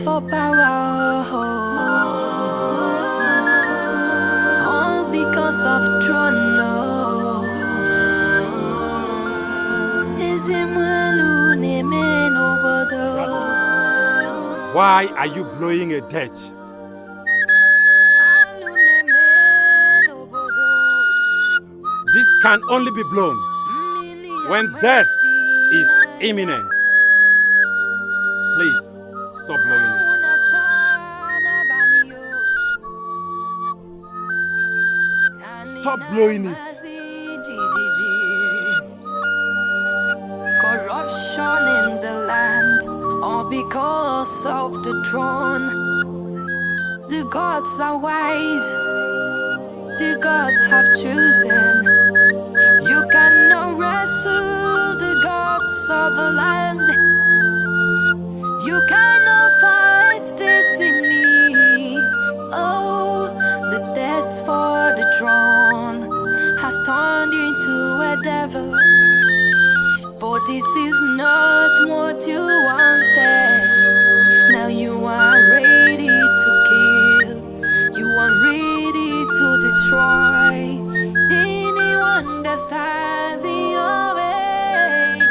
For power, all because of throne. Why are you blowing a dirge? This can only be blown when death is imminent. Please, stop blowing it. Stop blowing it. Corruption in the land, all because of the throne. The gods are wise, the gods have chosen. You cannot wrestle the gods of the land. You cannot fight destiny. Oh, the test for the throne has turned into a devil. But this is not what you wanted. Now you are ready to kill. You are ready to destroy anyone that stands in your way.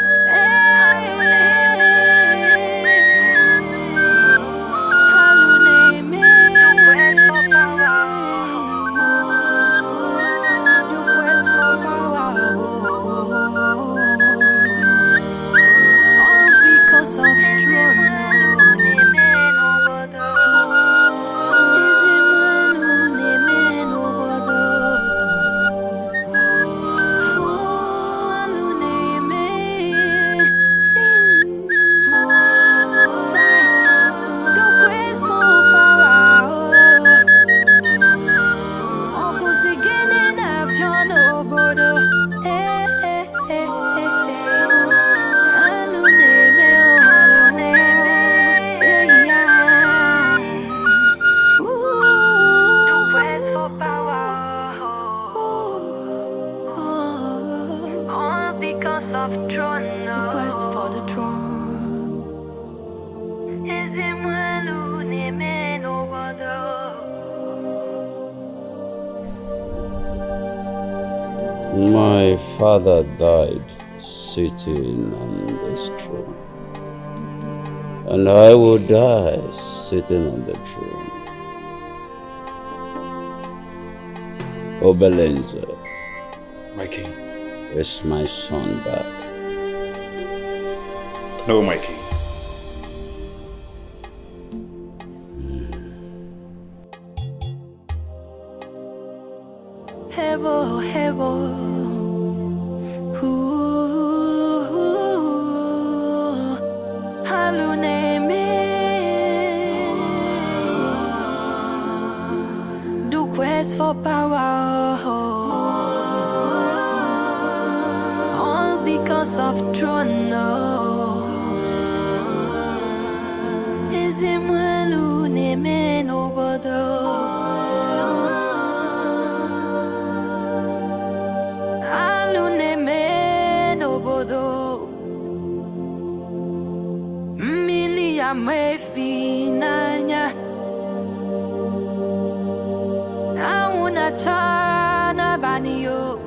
My father died sitting on this throne, and I will die sitting on the throne. Obelenze, my king, is my son back? No, my king. Hebo, hebo, haluneme, do quest for power, all because of throne. Is him haluneme no bodo. Mefinanya Auna chana banio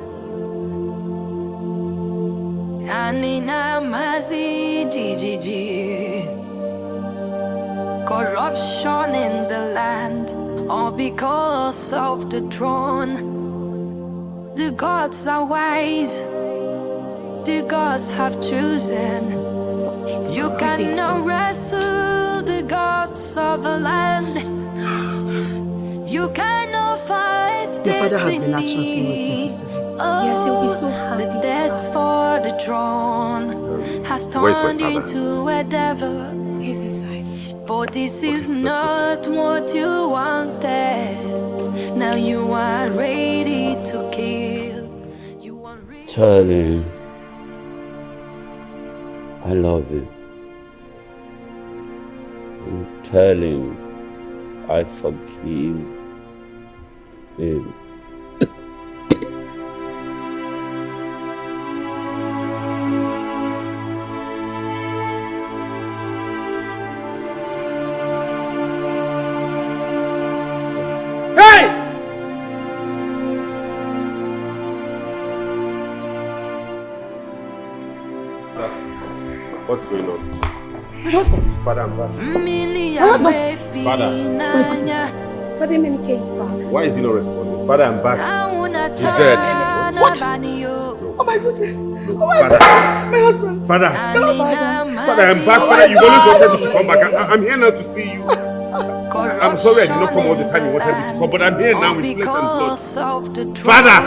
Anina mazi jijiji. Corruption in the land, all because of the throne. The gods are wise, the gods have chosen. You cannot wrestle the gods of the land. You cannot fight Your father has been destiny. anxiously waiting to see you. Oh, Yes, he'll be so happy. the test for the throne has Where's my turned father? into a devil. He's inside. But this is Okay, let's not what you wanted. Now you are ready to kill. You are ready. Tell him I love him. And tell him I forgive him. Hey! What's going on? My husband. Father, I'm back. Father. Father Menike is back. Why is he not responding? Father, I'm back. He's dead. What? Oh my goodness. Oh my Father. God. My husband. Father. No, Father. Father, I'm back. Father, you've always wanted me to come back. I'm here now to see you. I'm sorry I did not come all the time you wanted me to come, but I'm here now with flesh and blood. Father!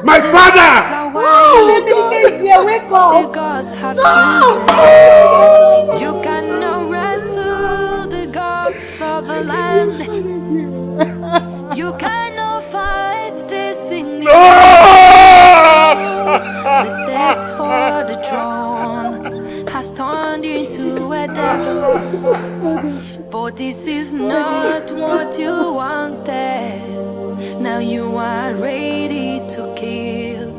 My father! Oh, Menike is here. Wake up. The gods have chosen. You cannot wrestle the gods of the land. You cannot fight destiny. The test for the throne has turned into a devil. But this is not what you wanted. Now you are ready to kill.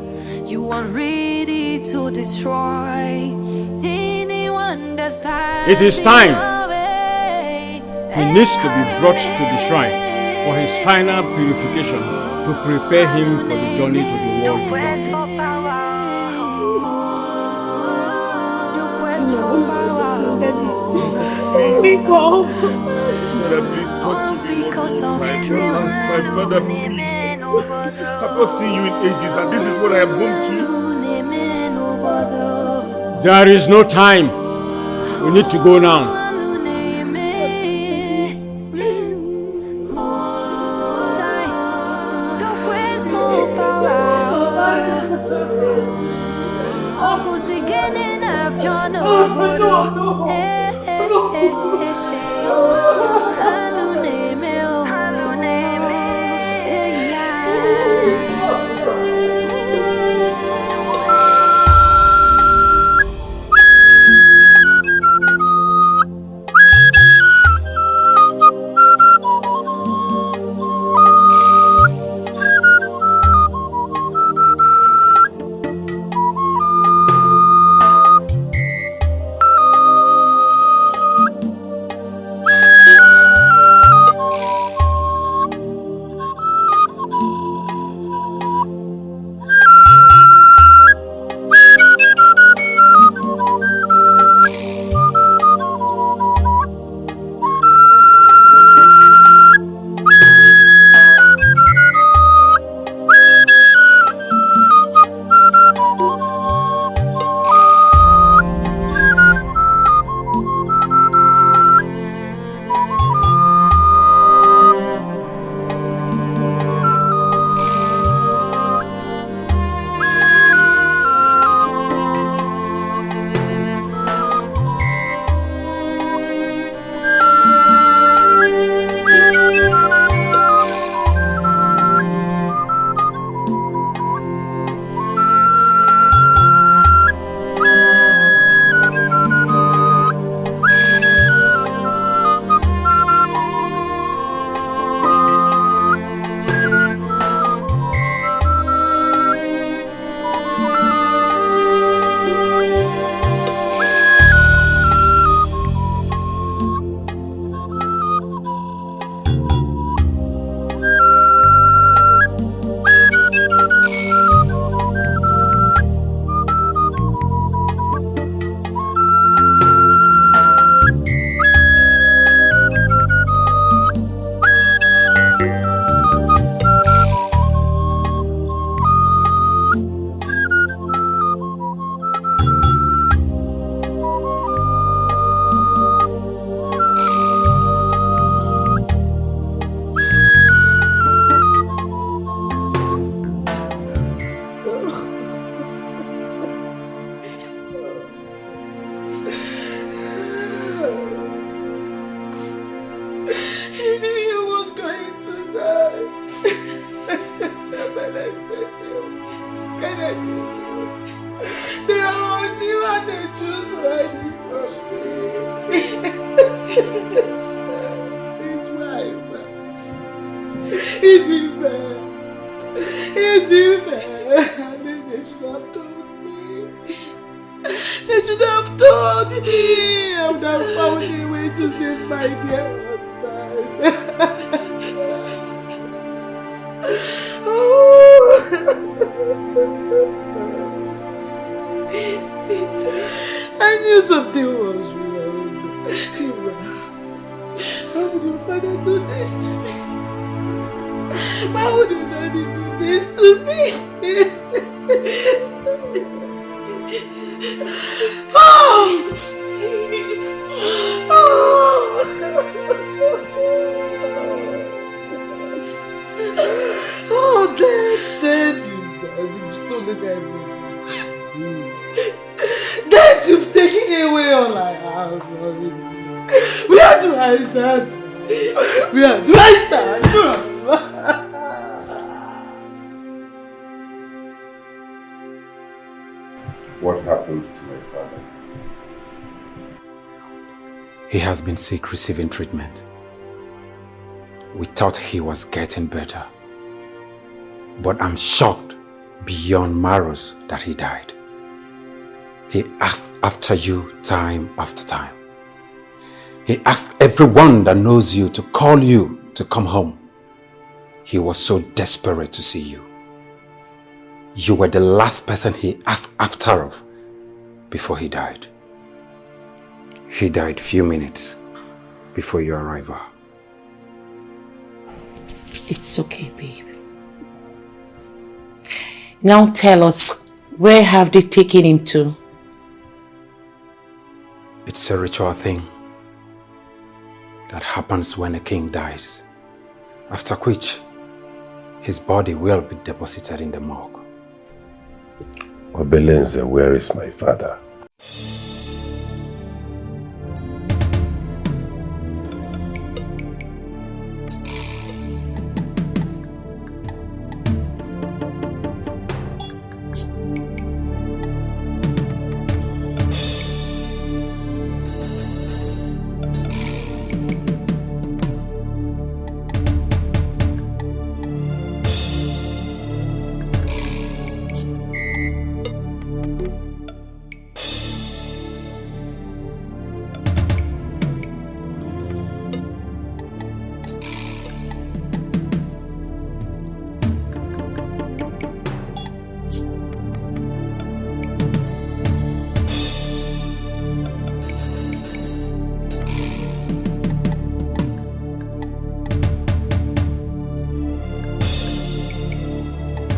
You are ready to destroy anyone that's tired. It is time. He needs to be brought to the shrine for his final purification to prepare him for the journey to the world beyond. Wake up. Father, please talk to me one more time. Father, please. I've not seen you in ages, and this is what I am home to. There is no time. We need to go now. isn't fair. Isn't fair. At least they should have told me. They should have told me. I would have found a way to save my dear husband. I knew something was wrong. Why would your father do this to me? Why would your daddy do this to me? Dad, you've stolen everything. Dad, you've taken away all I have. Where do I stand? Where do I stand? What happened to my father? He has been sick, receiving treatment. We thought he was getting better. But I'm shocked beyond marrows that he died. He asked after you time after time. He asked everyone that knows you to call you to come home. He was so desperate to see you. You were the last person he asked after of before he died. He died few minutes before your arrival. It's okay, babe. Now tell us, where have they taken him to? It's a ritual thing that happens when a king dies, after which his body will be deposited in the morgue. Obelenze, where is my father?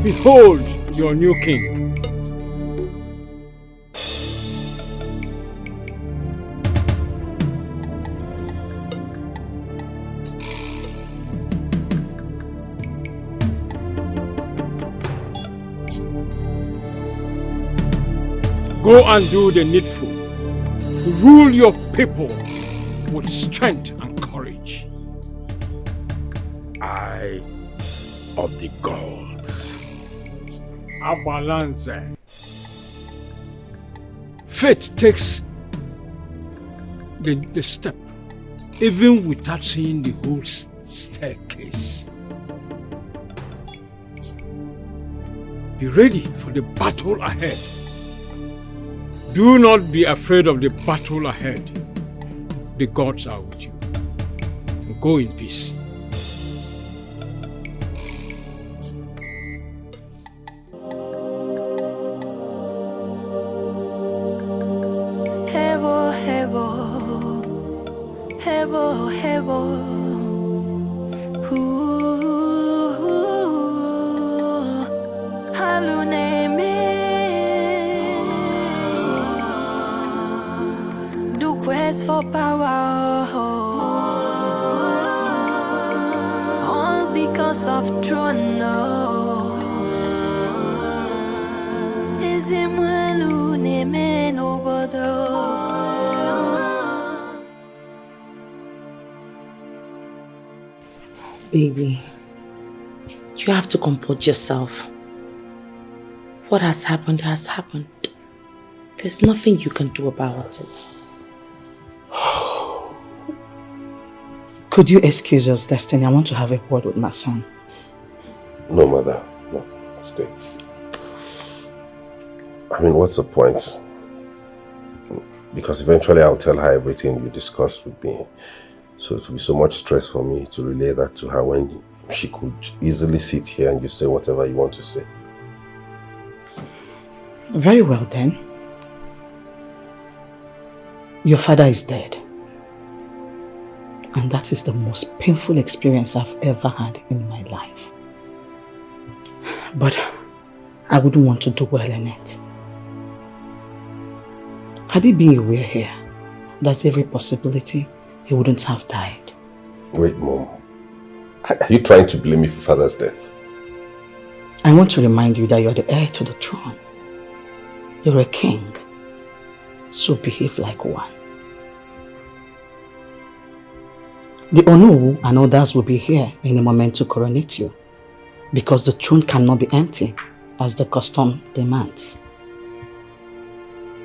Behold your new king. Go and do the needful. Rule your people with strength and courage. Eye of the gods. Abalanze. Faith takes the step, even without seeing the whole staircase. Be ready for the battle ahead. Do not be afraid of the battle ahead. The gods are with you. Go in peace. Hevo, hevo, hevo, hevo. Haluneme. Do quest for power. All because of throne. Is him haluneme no bother. Baby, you have to comport yourself. What has happened has happened. There's nothing you can do about it. Could you excuse us, Destiny? I want to have a word with my son. mother. No, stay. I mean, what's the point? Because eventually I'll tell her everything you discussed with me. So it will be so much stress for me to relay that to her when she could easily sit here and you say whatever you want to say. Very well then. Your father is dead. And that is the most painful experience I've ever had in my life. But I wouldn't want to dwell in it. Had he been aware here, there's every possibility he wouldn't have died. Wait, Mom. Are you trying to blame me for father's death? I want to remind you that you're the heir to the throne. You're a king. So behave like one. The Onu and others will be here in a moment to coronate you, because the throne cannot be empty as the custom demands.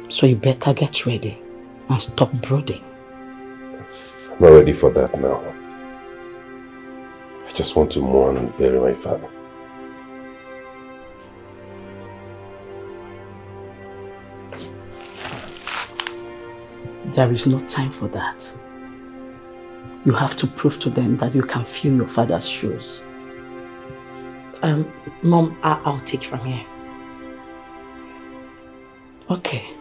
So you better get ready and stop brooding. I'm not ready for that now. I just want to mourn and bury my father. There is no time for that. You have to prove to them that you can fill your father's shoes. Mom, I'll take from here. Okay.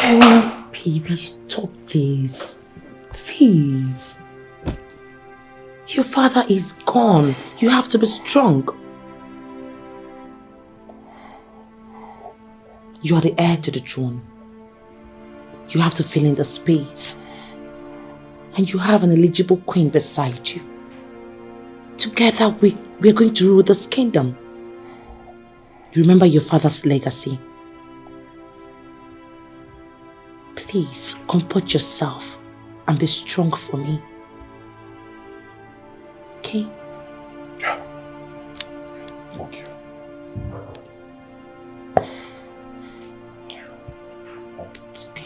Oh, baby, stop this. Please. Your father is gone. You have to be strong. You are the heir to the throne. You have to fill in the space. And you have an eligible queen beside you. Together, we're going to rule this kingdom. You remember your father's legacy. Please, comport yourself and be strong for me. Okay? Yeah. Thank you. It's okay.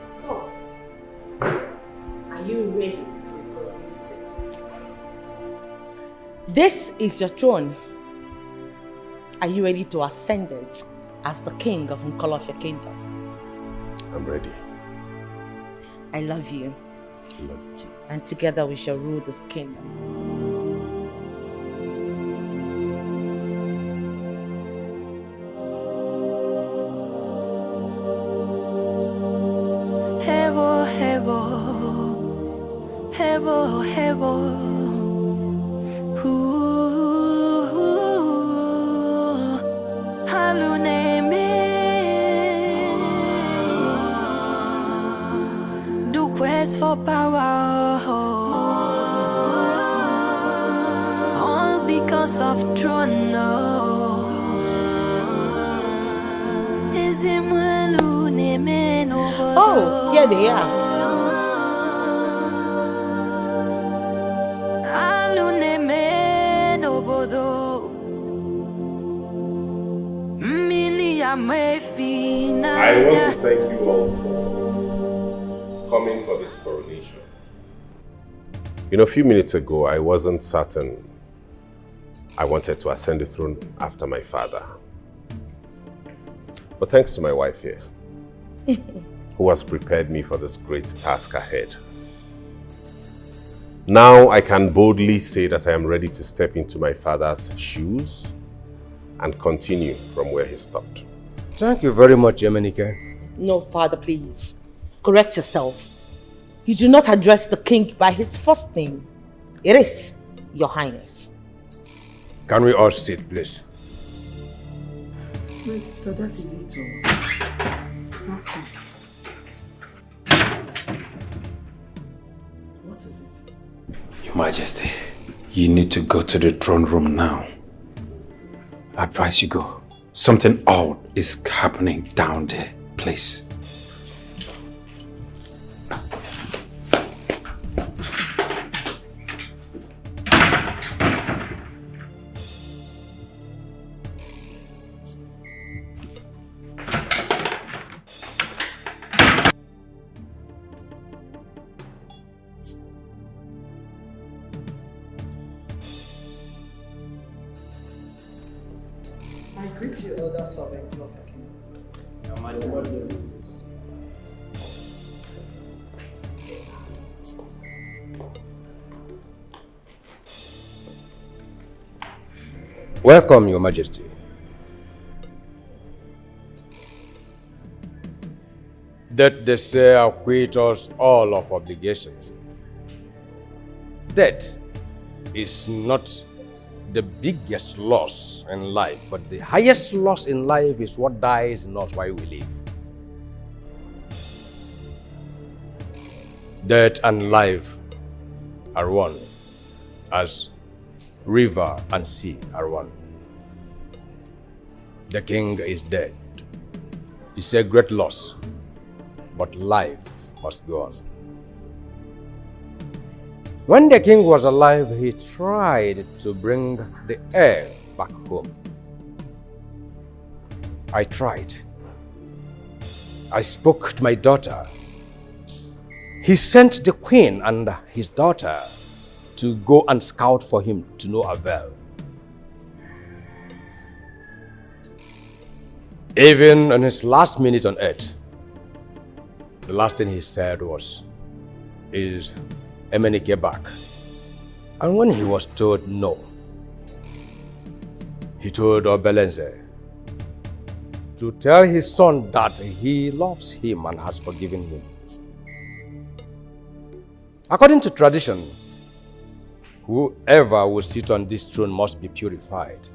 So, are you ready to be coronated? This is your throne. Are you ready to ascend it as the king of Nkolofia Kingdom? I'm ready. I love you. I love you too. And together we shall rule this kingdom. Hevo, hevo, hevo, hevo. Quest for power, all because of throne. Oh, here they are. I want to thank you all for coming for this coronation. You know, a few minutes ago, I wasn't certain I wanted to ascend the throne after my father. But thanks to my wife here, who has prepared me for this great task ahead. Now I can boldly say that I am ready to step into my father's shoes and continue from where he stopped. Thank you very much, Yemenike. No, father, please. Correct yourself. You do not address the king by his first name. It is Your Highness. Can we all sit, please? My sister, that is it all. Okay. What is it? Your Majesty, you need to go to the throne room now. I advise you go. Something odd is happening down there, please. another sovereign of your kingdom. Welcome, Your Majesty. That they say acquit us all of obligation. Death is not the biggest loss in life, but the highest loss in life is what dies in us while we live. Death and life are one, as river and sea are one. The king is dead. It's a great loss, but life must go on. When the king was alive, he tried to bring the heir back home. I tried. I spoke to my daughter. He sent the queen and his daughter to go and scout for him, to no avail. Even in his last minute on earth, the last thing he said was, "Is Emenike back?" And when he was told no, he told Obelenze to tell his son that he loves him and has forgiven him. According to tradition, whoever will sit on this throne must be purified.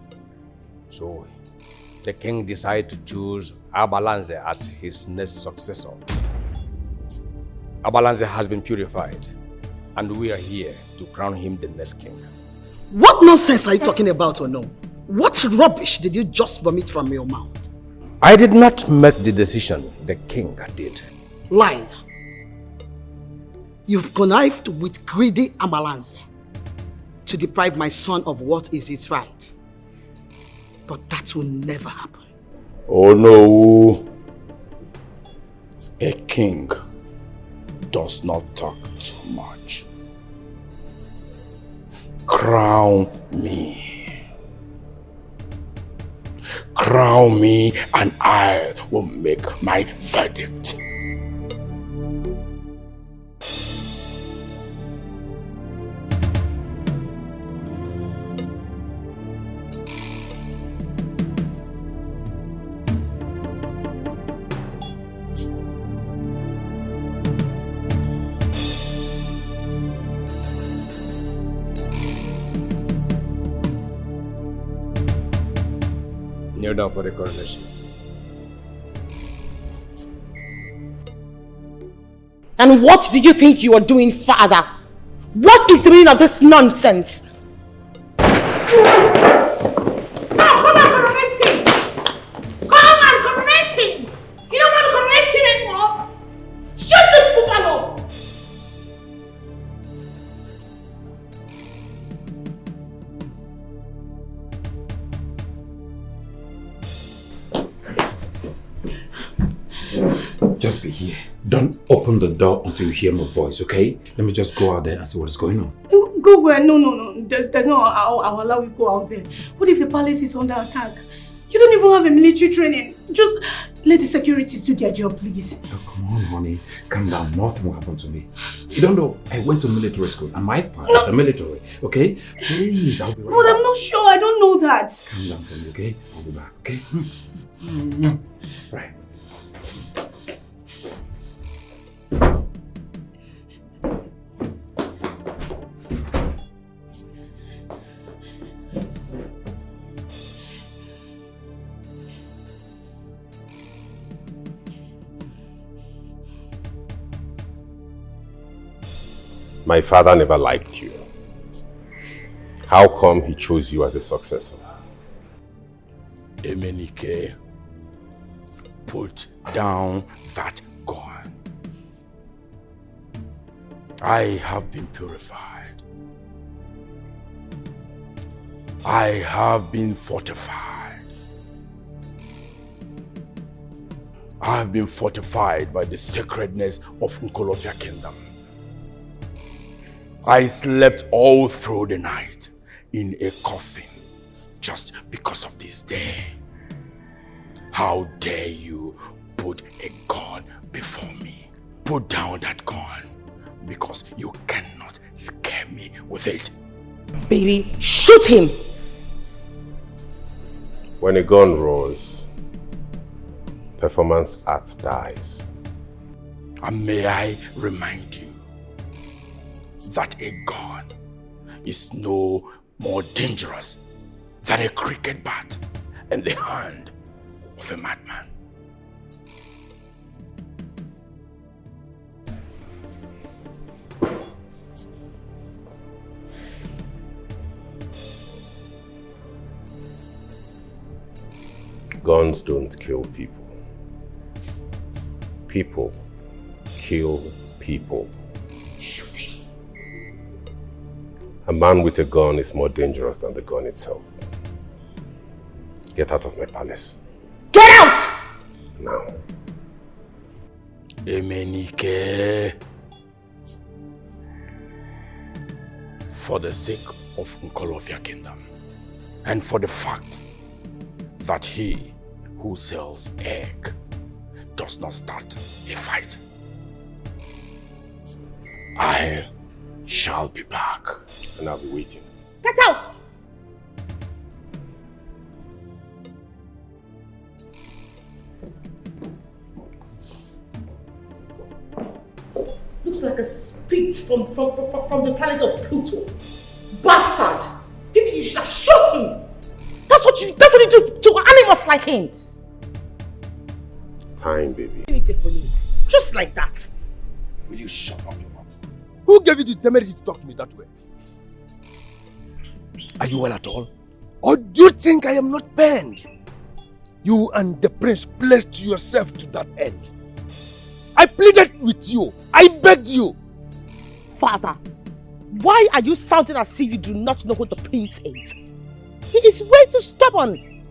So the king decided to choose Abalanze as his next successor. Abalanze has been purified, and we are here to crown him the next king. What nonsense are you talking about, or no? What rubbish did you just vomit from your mouth? I did not make the decision, the king did. Liar. You've connived with greedy Abalanze to deprive my son of what is his right. But that will never happen. Oh no! A king does not talk too much. Crown me. Crown me and I will make my verdict. Kneel down for the coronation. And what do you think you are doing, Father? What is the meaning of this nonsense? Come and coronate him! Come and coronate him! You don't want to coronate him anymore? Shoot this buffalo! Just be here. Don't open the door until you hear my voice, okay? Let me just go out there and see what is going on. Go where? No. There's no, I'll allow you go out there. What if the palace is under attack? You don't even have a military training. Just let the securities do their job, please. Oh, come on, honey. Calm down. Nothing will happen to me. You don't know, I went to military school and my father is a military, okay? Please, I'll be right back. But I'm not sure. I don't know that. Calm down for me, okay? I'll be back, okay? Right. My father never liked you. How come he chose you as a successor? Emenike, put down that gun. I have been purified. I have been fortified. I have been fortified by the sacredness of Nkolofia Kingdom. I slept all through the night in a coffin just because of this day. How dare you put a gun before me? Put down that gun, because you cannot scare me with it. Baby, shoot him! When a gun roars, performance art dies. And may I remind you that a gun is no more dangerous than a cricket bat in the hand of a madman. Guns don't kill people. People kill people. Shooting. A man with a gun is more dangerous than the gun itself. Get out of my palace. Get out! Now. Emenike. For the sake of Nkolofia Kingdom, and for the fact that he who sells egg does not start a fight, I shall be back. And I'll be waiting. Get out! Looks like a spirit from the planet of Pluto. Bastard! Maybe you should have shot him! That's what you do to animals like him! Time, baby. For you. Just like that. Will you shut up your mouth? Who gave you the temerity to talk to me that way? Are you well at all? Or do you think I am not burned? You and the prince placed yourself to that end. I pleaded with you. I begged you. Father, why are you sounding as if you do not know who the prince is? He is way too stubborn.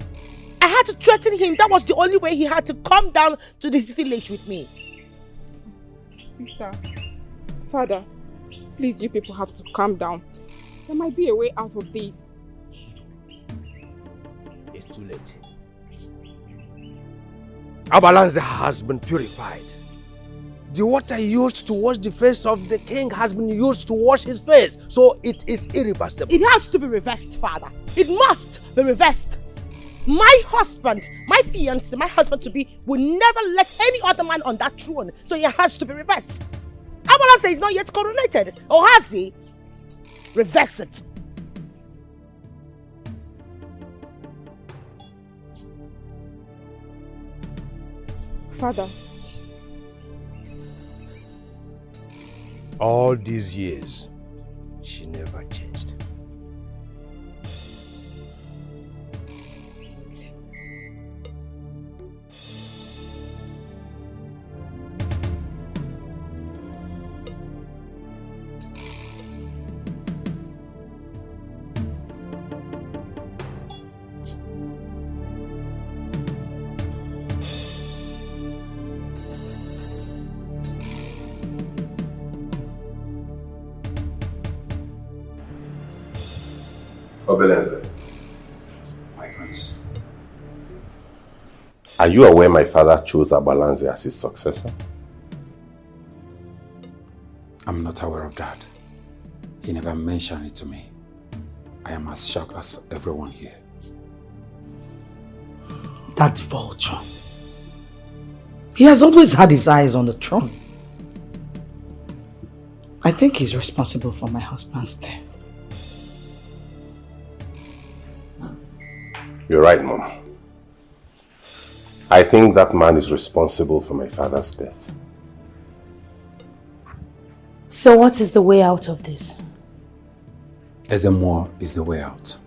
I had to threaten him. That was the only way he had to come down to this village with me. Sister, Father, please, you people have to calm down. There might be a way out of this. It's too late. Abalanze has been purified. The water used to wash the face of the king has been used to wash his face. So it is irreversible. It has to be reversed, Father. It must be reversed. My husband, my fiancé, my husband-to-be will never let any other man on that throne. So it has to be reversed. Abalanze is not yet coronated. Or has he? Reverse it. Father. All these years, she never changed. Obelenze. My prince. Are you aware my father chose Abalanze as his successor? I'm not aware of that. He never mentioned it to me. I am as shocked as everyone here. That vulture. He has always had his eyes on the throne. I think he's responsible for my husband's death. You're right, Mom. I think that man is responsible for my father's death. So what is the way out of this? Ezemwa is the way out.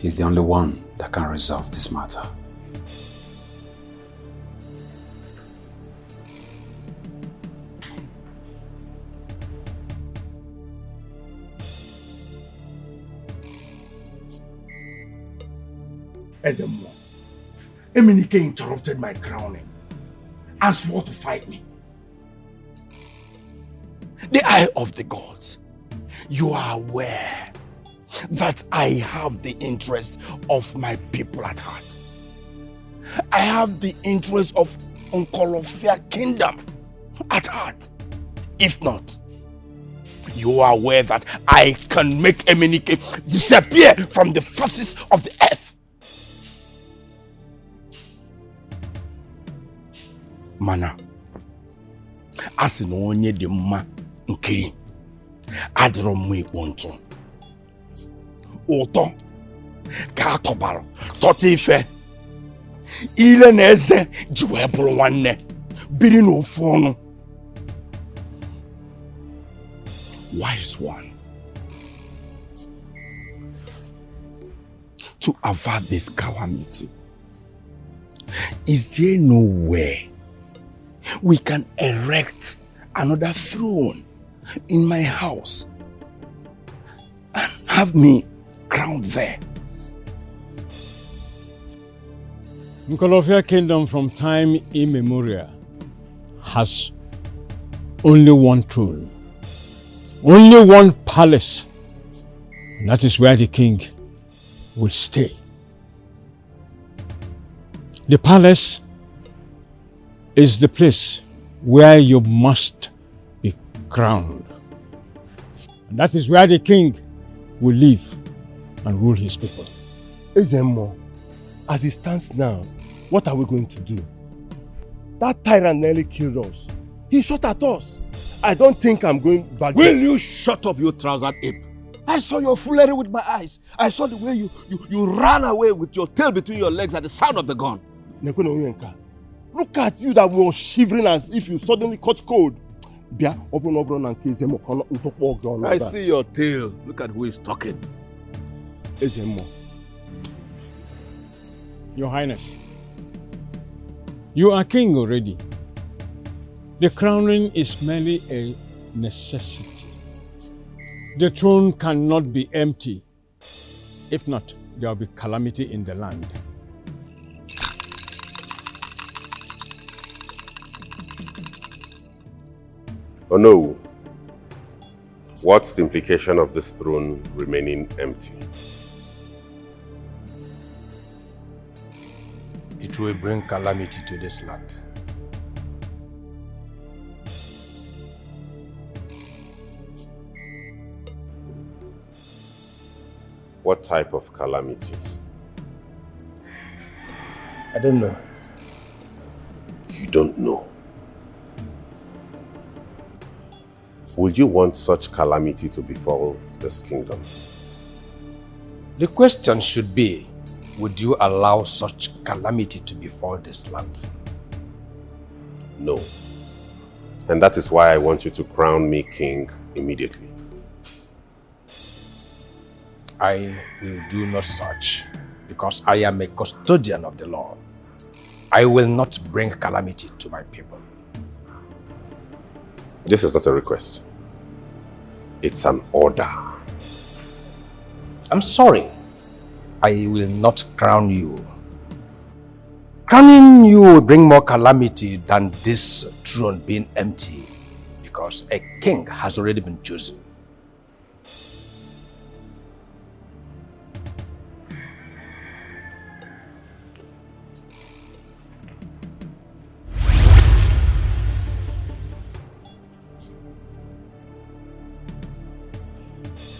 He's the only one that can resolve this matter. Ezemwa, Emenike interrupted my crowning and swore to fight me. The eye of the gods, you are aware that I have the interest of my people at heart. I have the interest of Nkolofia kingdom at heart. If not, you are aware that I can make Emenike disappear from the faces of the earth. Mana, as in onye de mma nkiri, adro mu iponto. Oto, ka tobaro, toti ife. Ile na eze jiwe buru nwanne, biri no fonu. Wise one. To avert this calamity, is there no way we can erect another throne in my house and have me crowned there? Nkolofia kingdom from time immemorial has only one throne, only one palace, and that is where the king will stay. The palace is the place where you must be crowned, and that is where the king will live and rule his people. Ezemo, as it stands now, what are we going to do? That tyrant nearly killed us. He shot at us. I don't think I'm going back. Will you shut up, you trousered ape? I saw your foolery with my eyes. I saw the way you ran away with your tail between your legs at the sound of the gun. Look at you that was shivering as if you suddenly caught cold. I see your tail. Look at who is talking. Your Highness, you are king already. The crowning is merely a necessity. The throne cannot be empty. If not, there will be calamity in the land. Oh no. What's the implication of this throne remaining empty? It will bring calamity to this land. What type of calamity? I don't know. You don't know? Would you want such calamity to befall this kingdom? The question should be, would you allow such calamity to befall this land? No. And that is why I want you to crown me king immediately. I will do no such, because I am a custodian of the law. I will not bring calamity to my people. This is not a request. It's an order. I'm sorry. I will not crown you. Crowning you will bring more calamity than this throne being empty, because a king has already been chosen.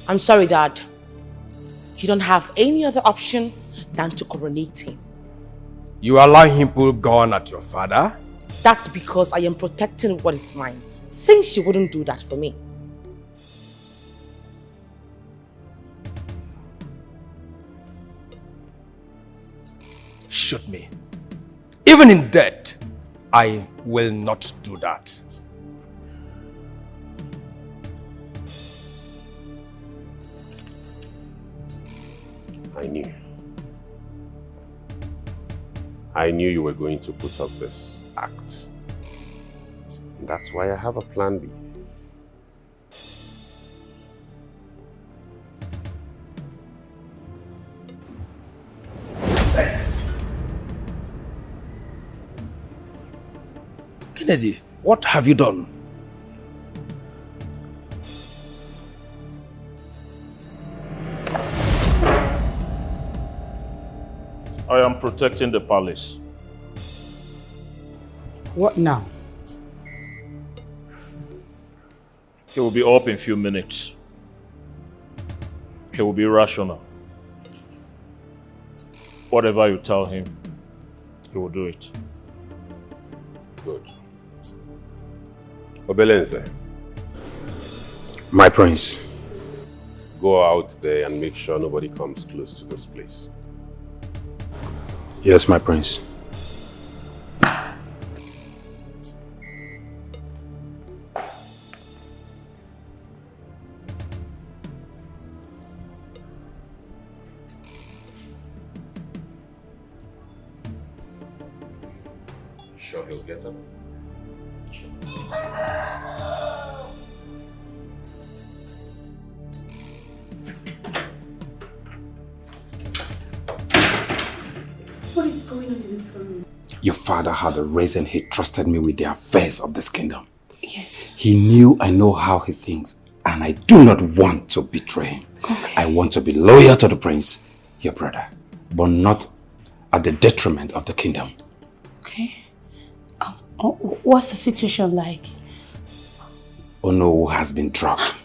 I'm sorry, Dad. You don't have any other option than to coronate him. You allow him to pull gun at your father? That's because I am protecting what is mine, since you wouldn't do that for me. Shoot me. Even in death, I will not do that. I knew you were going to put up this act. And that's why I have a plan B. Kennedy, what have you done? I am protecting the palace. What now? He will be up in a few minutes. He will be rational. Whatever you tell him, he will do it. Good. Obelenze. My prince. Go out there and make sure nobody comes close to this place. Yes, my prince. Sure he'll get up? Sure. What is going on in the throne room? Your father had a reason he trusted me with the affairs of this kingdom. Yes. He knew I know how he thinks, and I do not want to betray him. Okay. I want to be loyal to the prince, your brother, but not at the detriment of the kingdom. Okay. What's the situation like? Ono has been drugged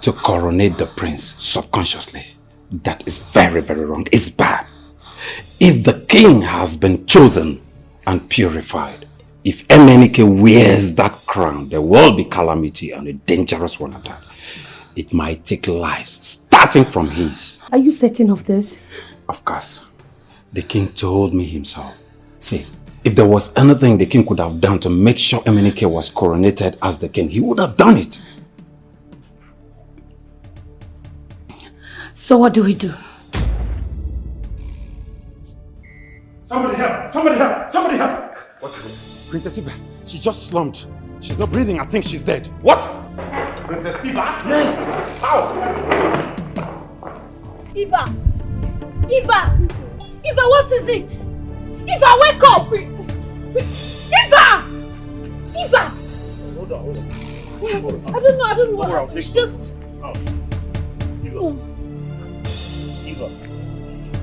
to coronate the prince subconsciously. That is very, very wrong. It's bad. If the king has been chosen and purified, if Emenike wears that crown, there will be calamity, and a dangerous one at that. It might take lives, starting from his. Are you certain of this? Of course. The king told me himself. See, if there was anything the king could have done to make sure Emenike was coronated as the king, he would have done it. So what do we do? Somebody help! Somebody help! Somebody help! What? Princess Iba, she just slumped. She's not breathing. I think she's dead. What? Princess Iba? Yes! How? Iba! Iba! Iba, what is it? Iba, wake up! Iba! Iba! Hold on. I don't know what. It's just... Eva.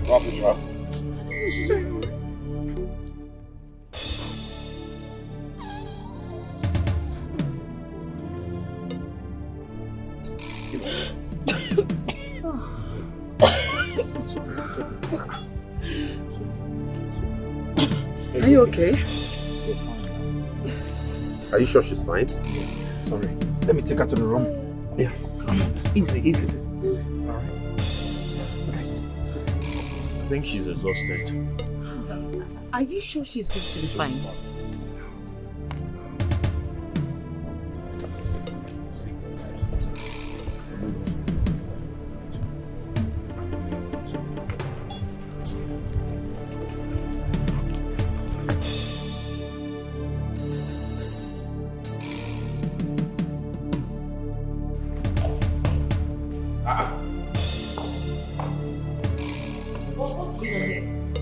Drop it, drop. It's just... Are you okay? Are you sure she's fine? Sorry. Let me take her to the room. Yeah. Come on. Easy. Sorry. Okay. I think she's exhausted. Are you sure she's going to be fine?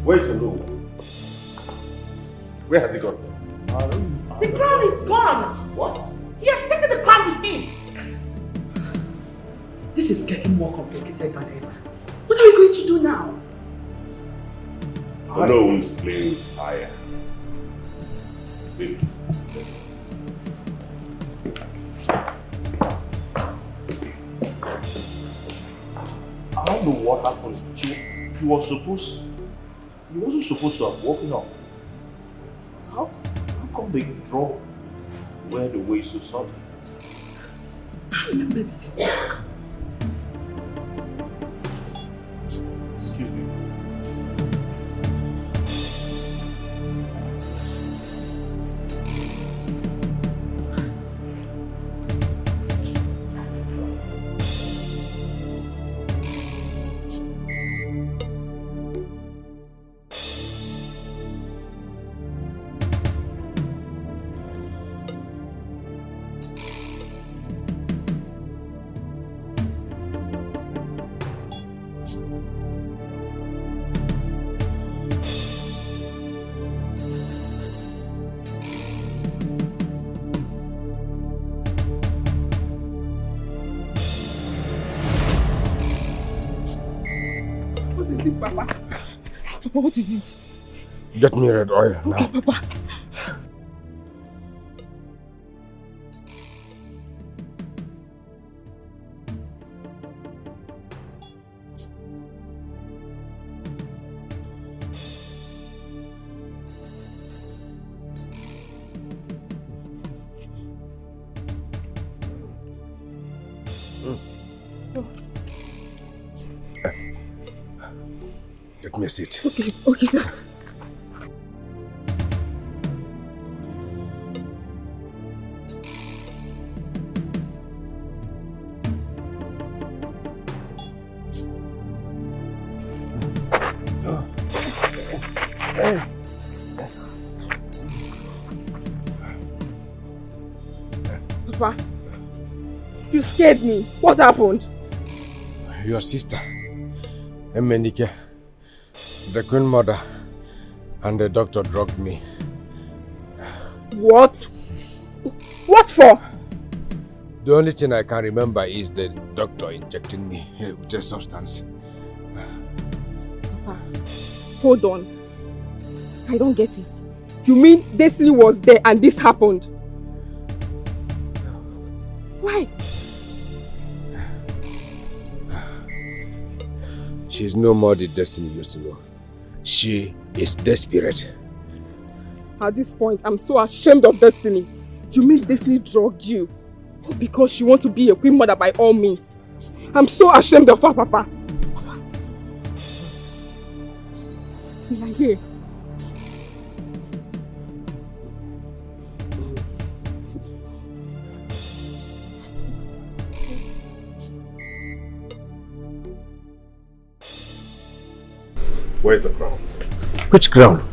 Where is Anoda? Where has he gone? The crown is gone! What? He has taken the crown with him! This is getting more complicated than ever. What are we going to do now? Anoda who's playing with fire. Wait. I don't know what happened. He wasn't supposed to have woken up. How come they draw where the way so sudden? I remember it. Excuse me. Papa, what is it? Get me red oil now. Okay, Papa. me a seat. Okay, okay, sir. Papa, you scared me. What happened? Your sister, Emenike, the Queen Mother, and the doctor drugged me. What? What for? The only thing I can remember is the doctor injecting me with a substance. Papa, hold on. I don't get it. You mean Destiny was there and this happened? Why? She's no more the Destiny used to know. She is desperate. At this point, I'm so ashamed of Destiny. You mean Destiny drugged you? Because she wants to be a Queen Mother by all means. I'm so ashamed of her, Papa. We are here. Where's the crown? Which crown?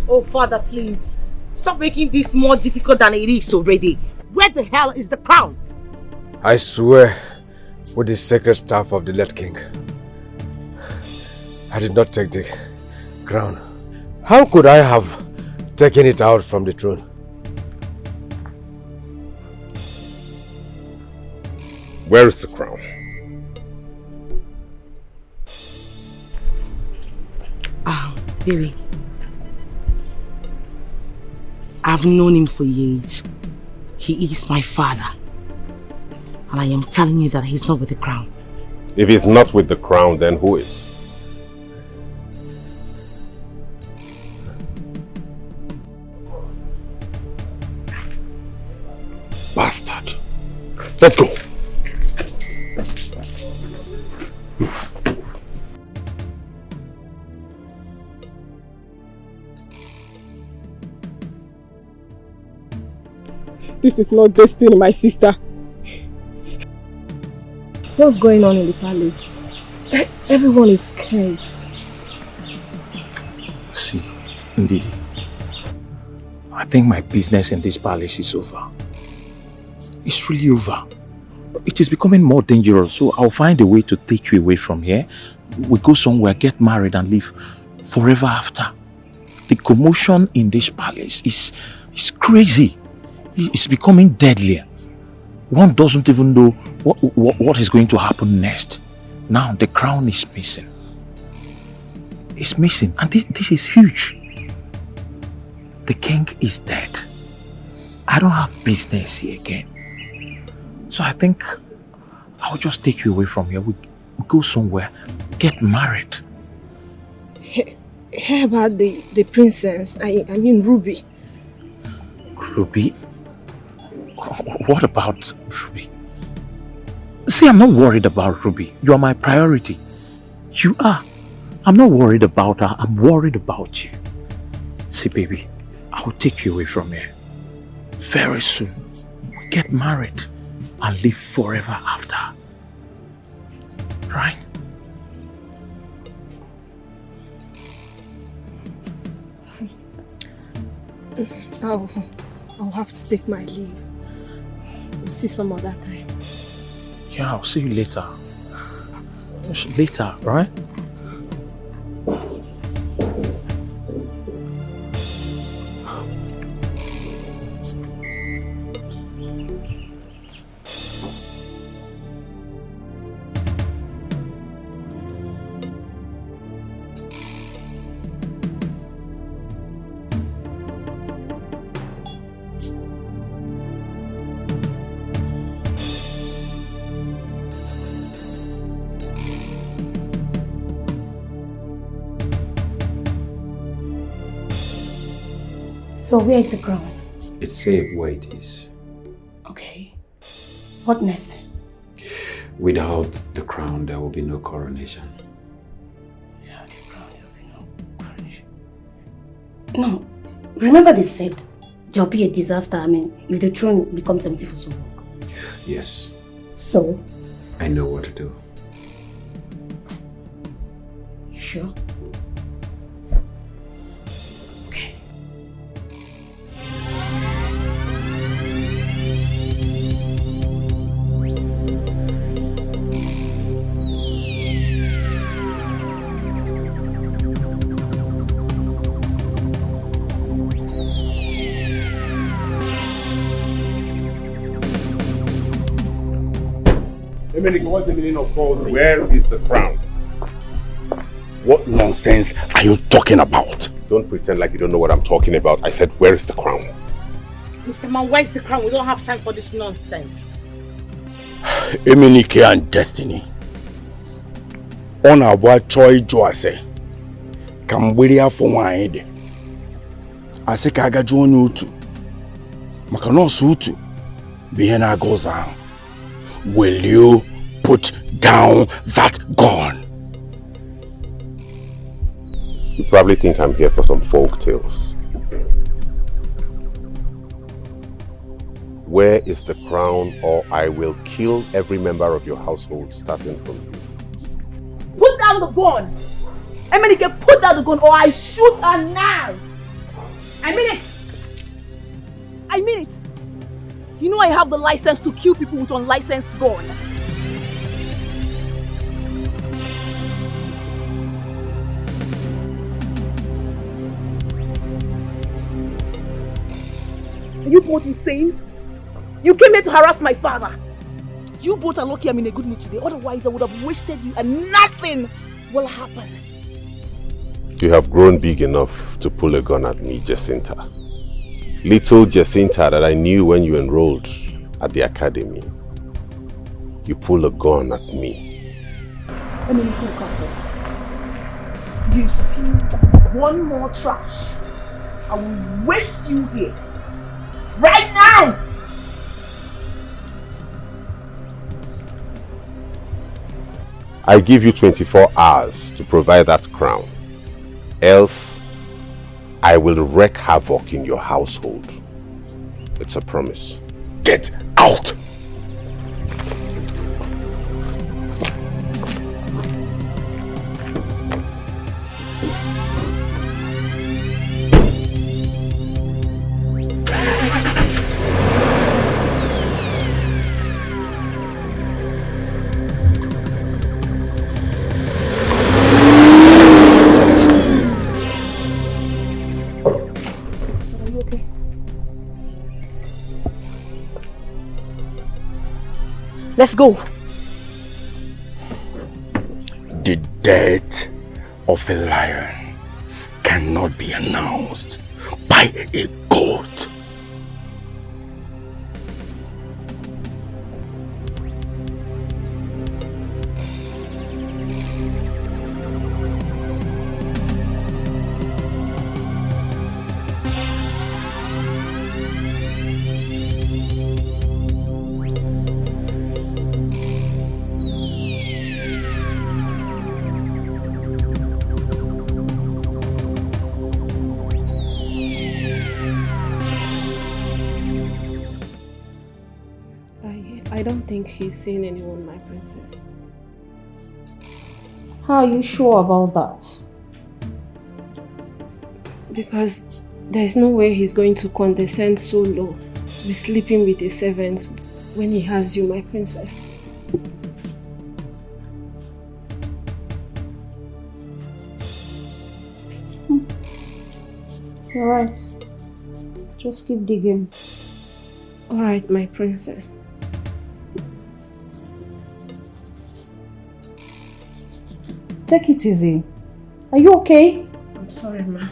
Oh, Father, please. Stop making this more difficult than it is already. Where the hell is the crown? I swear with the sacred staff of the late king, I did not take the crown. How could I have taken it out from the throne? Where is the crown? Baby, I've known him for years. He is my father. And I am telling you that he's not with the crown. If he's not with the crown, then who is? Bastard. Let's go. This is not Destiny, my sister. What's going on in the palace? Everyone is scared. See, indeed, I think my business in this palace is over. It's really over. It is becoming more dangerous, so I'll find a way to take you away from here. We go somewhere, get married and live forever after. The commotion in this palace is crazy. It's becoming deadlier. One doesn't even know what is going to happen next. Now the crown is missing. It's missing, and this is huge. The king is dead. I don't have business here again. So I think I'll just take you away from here. We go somewhere, get married. How about the princess? I mean Ruby. Ruby? What about Ruby? See, I'm not worried about Ruby. You are my priority. You are. I'm not worried about her. I'm worried about you. See, baby, I will take you away from here. Very soon, we get married and live forever after. Right? I'll have to take my leave. We'll see some other time. Yeah, I'll see you later. Later, right? So where is the crown? It's safe where it is. Okay. What next? Without the crown, there will be no coronation. Without the crown, there will be no No. Remember they said there'll be a disaster, if the throne becomes empty for so long. Yes. So? I know what to do. You sure? Okay. What's the meaning of all this? Where is the crown? What nonsense are you talking about? Don't pretend like you don't know what I'm talking about. I said, where is the crown? Mr. Man, where's the crown? We don't have time for this nonsense. Emenike and Destiny. On our Choi Joase. Cambodia for wine. I say Kaga John Utu. Makano Sutu. Behena goes on. Will you put down that gun? You probably think I'm here for some folk tales. Where is the crown, or I will kill every member of your household, starting from you. Put down the gun! Emenike, put down the gun or I shoot her now! I mean it! I mean it! You know I have the license to kill people with unlicensed gun. Are you both insane? You came here to harass my father. You both are lucky I'm in a good mood today. Otherwise I would have wasted you and nothing will happen. You have grown big enough to pull a gun at me, Jacinta. Little Jacinta that I knew when you enrolled at the academy. You pull a gun at me. You spew one more trash, I will waste you here. Right now! I give you 24 hours to provide that crown. Else, I will wreak havoc in your household. It's a promise. Get out! Let's go. The death of a lion cannot be announced by a goat. I don't think he's seen anyone, my princess. How are you sure about that? Because there's no way he's going to condescend so low to be sleeping with his servants when he has you, my princess. You're right. Just keep digging. Alright, my princess. Take it easy. Are you okay? I'm sorry, ma.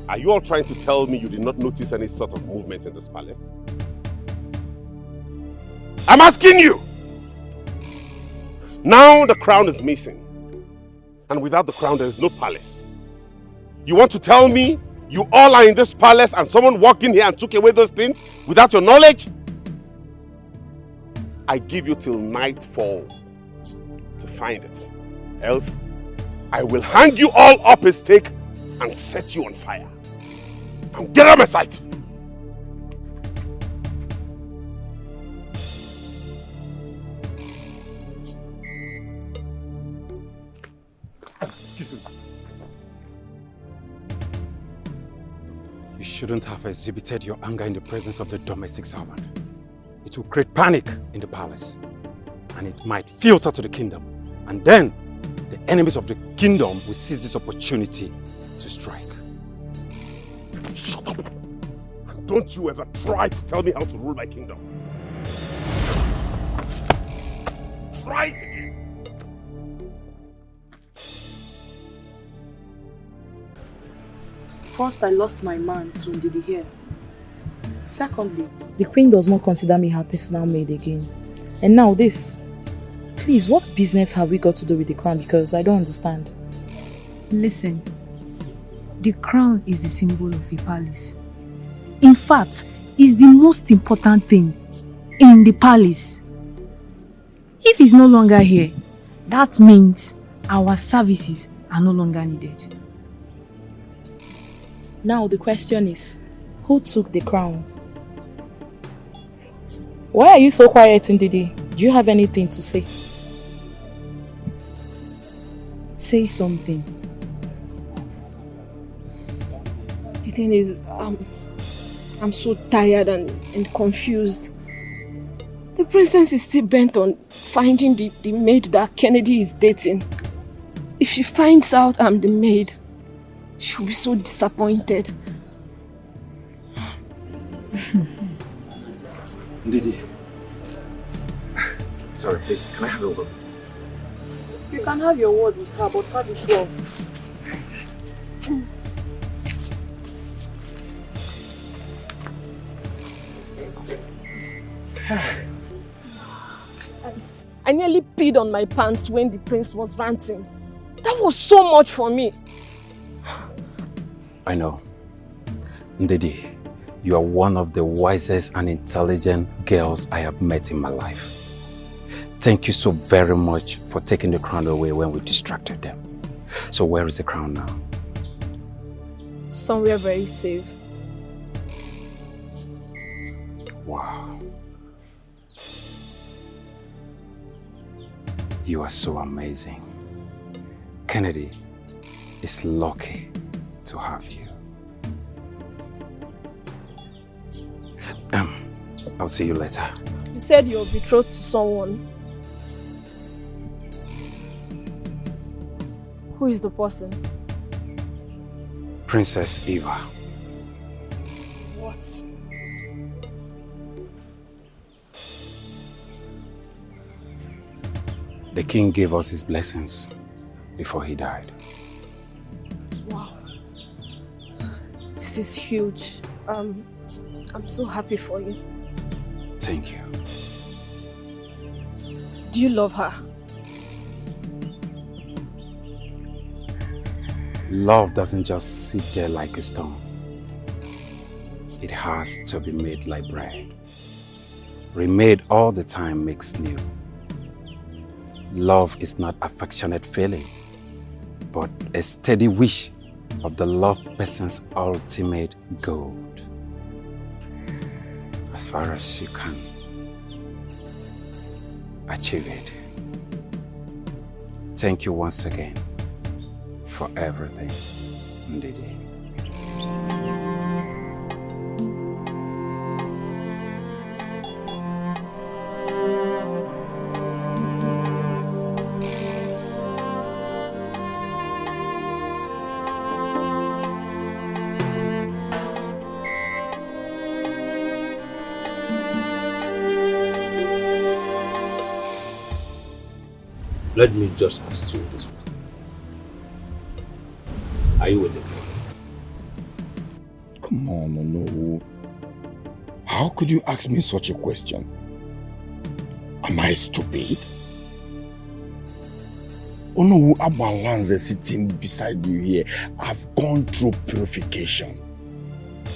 Are you all trying to tell me you did not notice any sort of movement in this palace? I'm asking you! Now the crown is missing. And without the crown, there is no palace. You want to tell me you all are in this palace and someone walked in here and took away those things without your knowledge? I give you till nightfall to find it. Else, I will hang you all up a stake and set you on fire. Now get out of my sight! Excuse me. You shouldn't have exhibited your anger in the presence of the domestic servant. It will create panic in the palace, and it might filter to the kingdom. And then, the enemies of the kingdom will seize this opportunity to strike. Shut up! And don't you ever try to tell me how to rule my kingdom. Try it again. First, I lost my man to Ndidi here. Secondly, the queen does not consider me her personal maid again. And now this. Please, what business have we got to do with the crown? Because I don't understand. Listen, the crown is the symbol of a palace. In fact, it's the most important thing in the palace. If it's no longer here, that means our services are no longer needed. Now the question is, who took the crown? Why are you so quiet, Ndidi? Do you have anything to say? Say something. The thing is, I'm so tired and confused. The princess is still bent on finding the maid that Kennedy is dating. If she finds out I'm the maid, she'll be so disappointed. Ndidi. Sorry, please, can I have a word? You can have your word with her, but have it well. I nearly peed on my pants when the prince was ranting. That was so much for me. I know. Ndidi, you are one of the wisest and intelligent girls I have met in my life. Thank you so very much for taking the crown away when we distracted them. So where is the crown now? Somewhere very safe. Wow. You are so amazing. Kennedy is lucky to have you. I'll see you later. You said you're betrothed to someone. Who is the person? Princess Eva. What? The king gave us his blessings before he died. Wow. This is huge. I'm so happy for you. Thank you. Do you love her? Love doesn't just sit there like a stone. It has to be made like bread. Remade all the time makes new. Love is not affectionate feeling, but a steady wish of the loved person's ultimate goal. As far as you can achieve it. Thank you once again for everything, Ndidi. Let me just ask you this question. Are you with it? Come on, no. How could you ask me such a question? Am I stupid? Oh no, Abalanze sitting beside you here. I've gone through purification.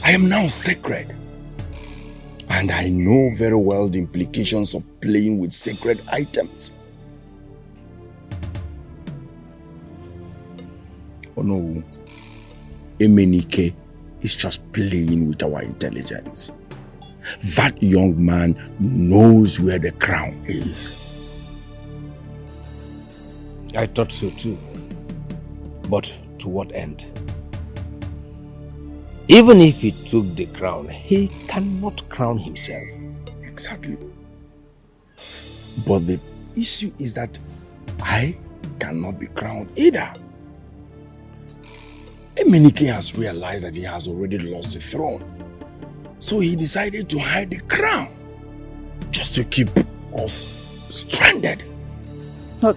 I am now sacred. And I know very well the implications of playing with sacred items. Oh no. Emenike is just playing with our intelligence. That young man knows where the crown is. I thought so too. But to what end? Even if he took the crown, he cannot crown himself. Exactly. But the issue is that I cannot be crowned either. Emenike has realized that he has already lost the throne. So he decided to hide the crown. Just to keep us stranded. Look,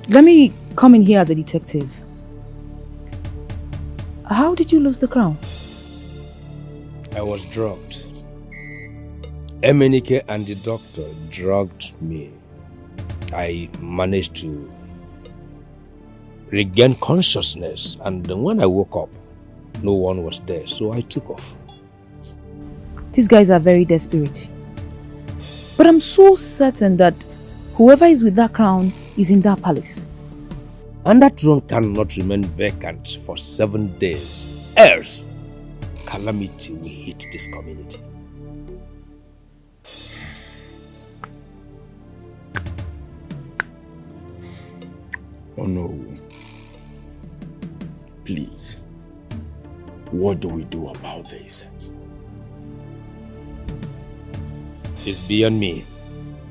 let me come in here as a detective. How did you lose the crown? I was drugged. Emenike and the doctor drugged me. I managed to regain consciousness, and when I woke up, no one was there, so I took off. These guys are very desperate. But I'm so certain that whoever is with that crown is in that palace. And that throne cannot remain vacant for 7 days. Else, calamity will hit this community. Oh no. Please. What do we do about this? It's beyond me.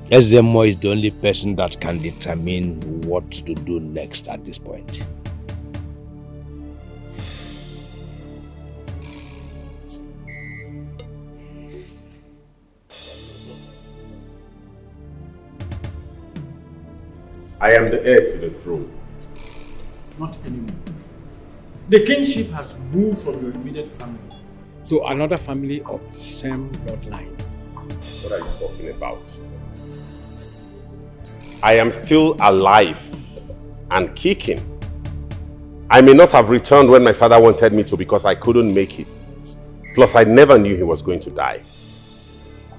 Ezemo is the only person that can determine what to do next at this point. I am the heir to the throne. Not anymore. The kingship has moved from your immediate family to another family of the same bloodline. What are you talking about? I am still alive and kicking. I may not have returned when my father wanted me to because I couldn't make it. Plus, I never knew he was going to die.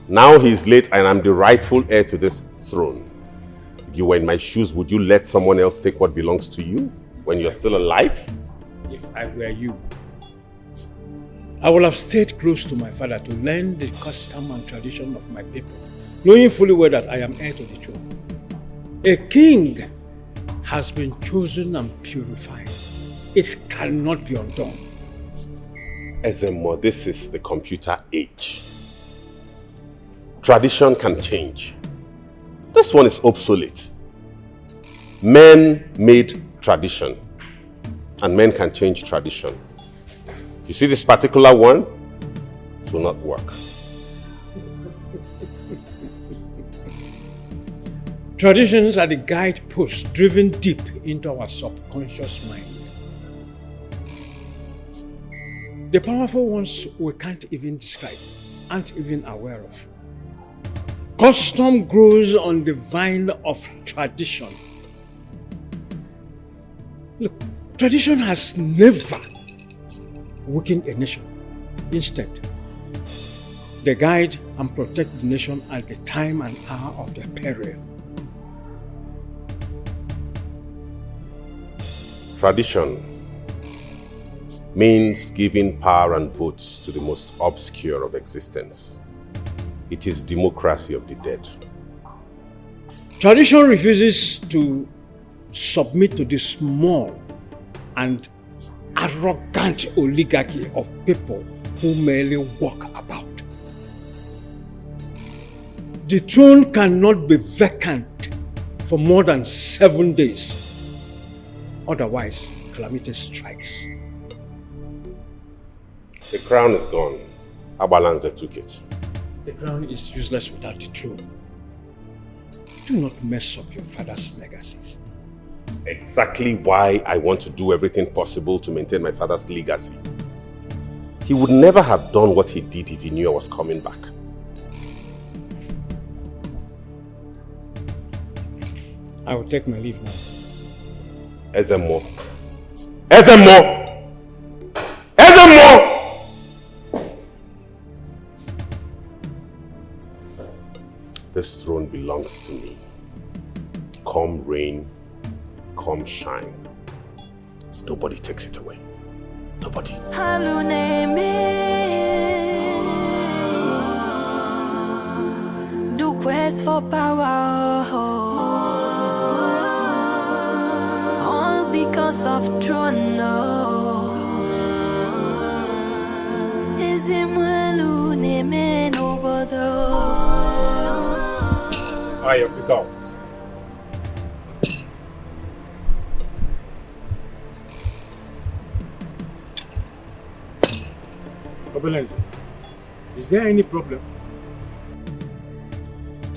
Now he's late and I'm the rightful heir to this throne. If you were in my shoes, would you let someone else take what belongs to you when you're still alive? If I were you, I would have stayed close to my father to learn the custom and tradition of my people, knowing fully well that I am heir to the throne. A king has been chosen and purified. It cannot be undone. Ezemo, this is the computer age. Tradition can change. This one is obsolete. Men made tradition, and men can change tradition. You see this particular one? It will not work. Traditions are the guideposts driven deep into our subconscious mind. The powerful ones we can't even describe, aren't even aware of. Custom grows on the vine of tradition. Look, tradition has never weakened a nation. Instead, they guide and protect the nation at the time and hour of their peril. Tradition means giving power and votes to the most obscure of existence. It is democracy of the dead. Tradition refuses to submit to the small and arrogant oligarchy of people who merely walk about. The throne cannot be vacant for more than 7 days. Otherwise, calamity strikes. The crown is gone. Abalanze took it. The crown is useless without the throne. Do not mess up your father's legacies. Exactly why I want to do everything possible to maintain my father's legacy. He would never have done what he did if he knew I was coming back. I will take my leave now. Ezemo. Ezemo! Ezemo! This throne belongs to me. Come rain, come shine. nobody takes it away. Nobody. Do quest for power, all because of throne. Is him I am the gods. Obelenze, is there any problem?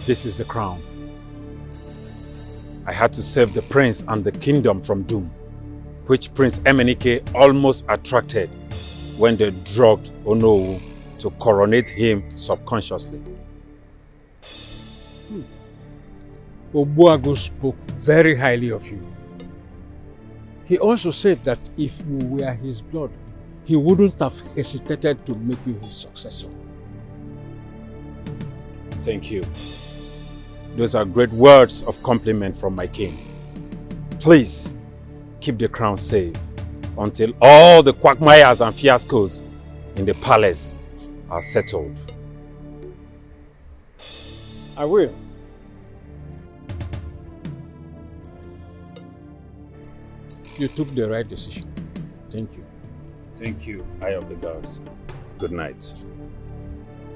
This is the crown. I had to save the prince and the kingdom from doom, which Prince Emenike almost attracted when they drugged Onowu to coronate him subconsciously. Obuago spoke very highly of you. He also said that if you were his blood, he wouldn't have hesitated to make you his successor. Thank you. Those are great words of compliment from my king. Please, keep the crown safe until all the quagmires and fiascos in the palace are settled. I will. You took the right decision. Thank you. Thank you, Eye of the Gods. Good night.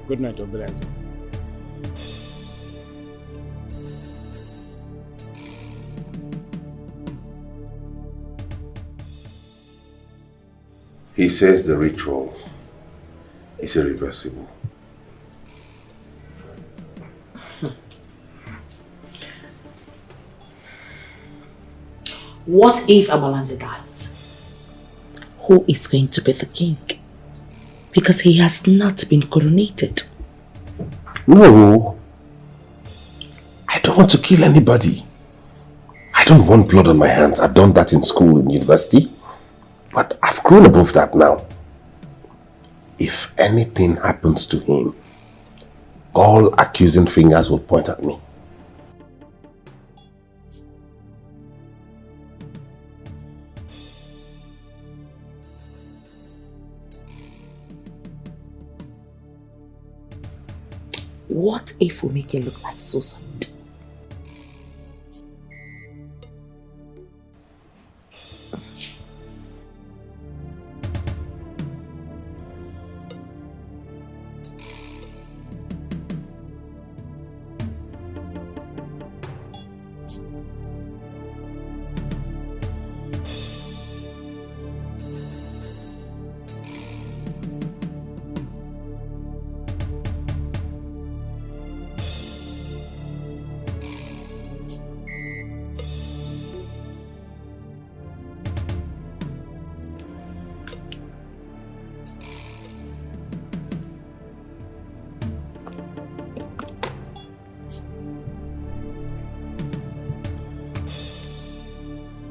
Good night, Obelenze. He says the ritual is irreversible. What if Amalanze dies? Who is going to be the king? Because he has not been coronated. No. I don't want to kill anybody. I don't want blood on my hands. I've done that in school and university. But I've grown above that now. If anything happens to him, all accusing fingers will point at me. What if we make it look like suicide?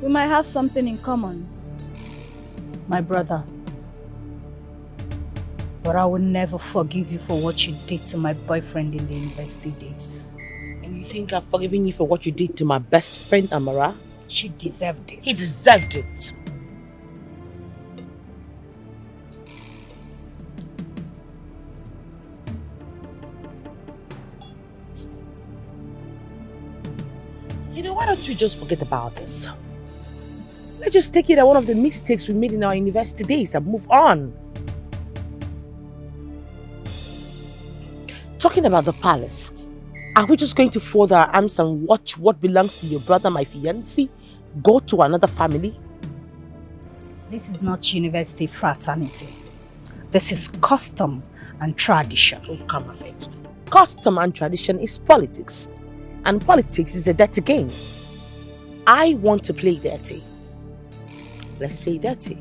We might have something in common, my brother. But I will never forgive you for what you did to my boyfriend in the university days. And you think I've forgiven you for what you did to my best friend, Amara? She deserved it. He deserved it. You know, why don't we just forget about this? Let's just take it as one of the mistakes we made in our university days and move on. Talking about the palace, are we just going to fold our arms and watch what belongs to your brother, my fiancé, go to another family? This is not university fraternity. This is custom and tradition. Oh, come of it. Custom and tradition is politics. And politics is a dirty game. I want to play dirty. Let's play dirty.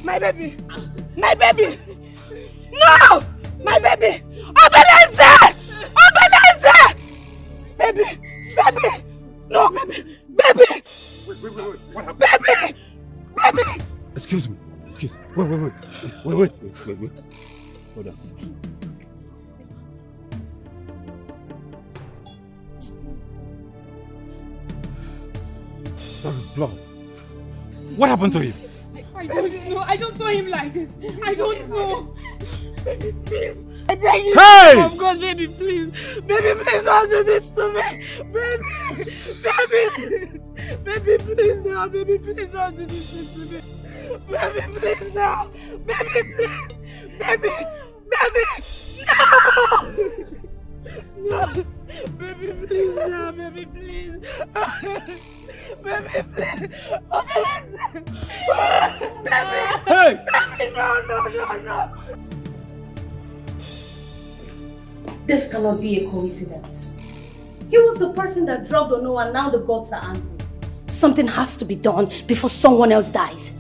My baby! My baby! No! My baby! Obeleze! Obeleze! Baby! Baby! No, baby! Baby! Wait. What happened? Baby! Baby! Excuse me. Wait. Hold on. That was blood. What happened to him? I don't know. I just saw him like this. I don't know. Baby, please. I beg you. Hey! Oh God, baby, please. Baby, please don't do this to me. Baby, please now. Baby, please don't do this to me. Baby, please now. Baby, please. Baby, no. No. Baby, please now. Baby, please. Baby, please. Baby. Hey! Baby, no. This cannot be a coincidence. He was the person that drugged Anoda and now the gods are angry. Something has to be done before someone else dies.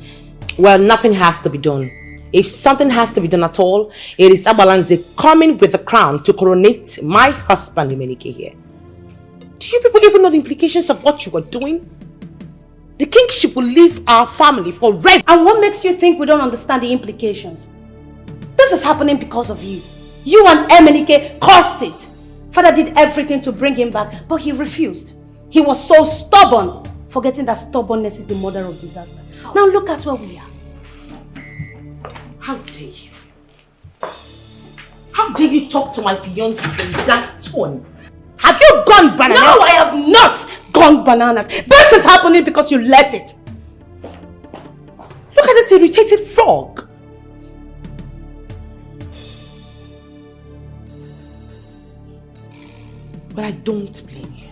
Well, nothing has to be done. If something has to be done at all, it is Abalanze coming with the crown to coronate my husband Imenike here. Do you people even know the implications of what you are doing? The kingship will leave our family forever. And what makes you think we don't understand the implications? This is happening because of you. You and Emenike cursed it. Father did everything to bring him back, but he refused. He was so stubborn, forgetting that stubbornness is the mother of disaster. Now look at where we are. How dare you? How dare you talk to my fiancé in that tone? Have you gone bananas? No, I have not gone bananas. This is happening because you let it. Look at this irritated frog. But I don't blame you.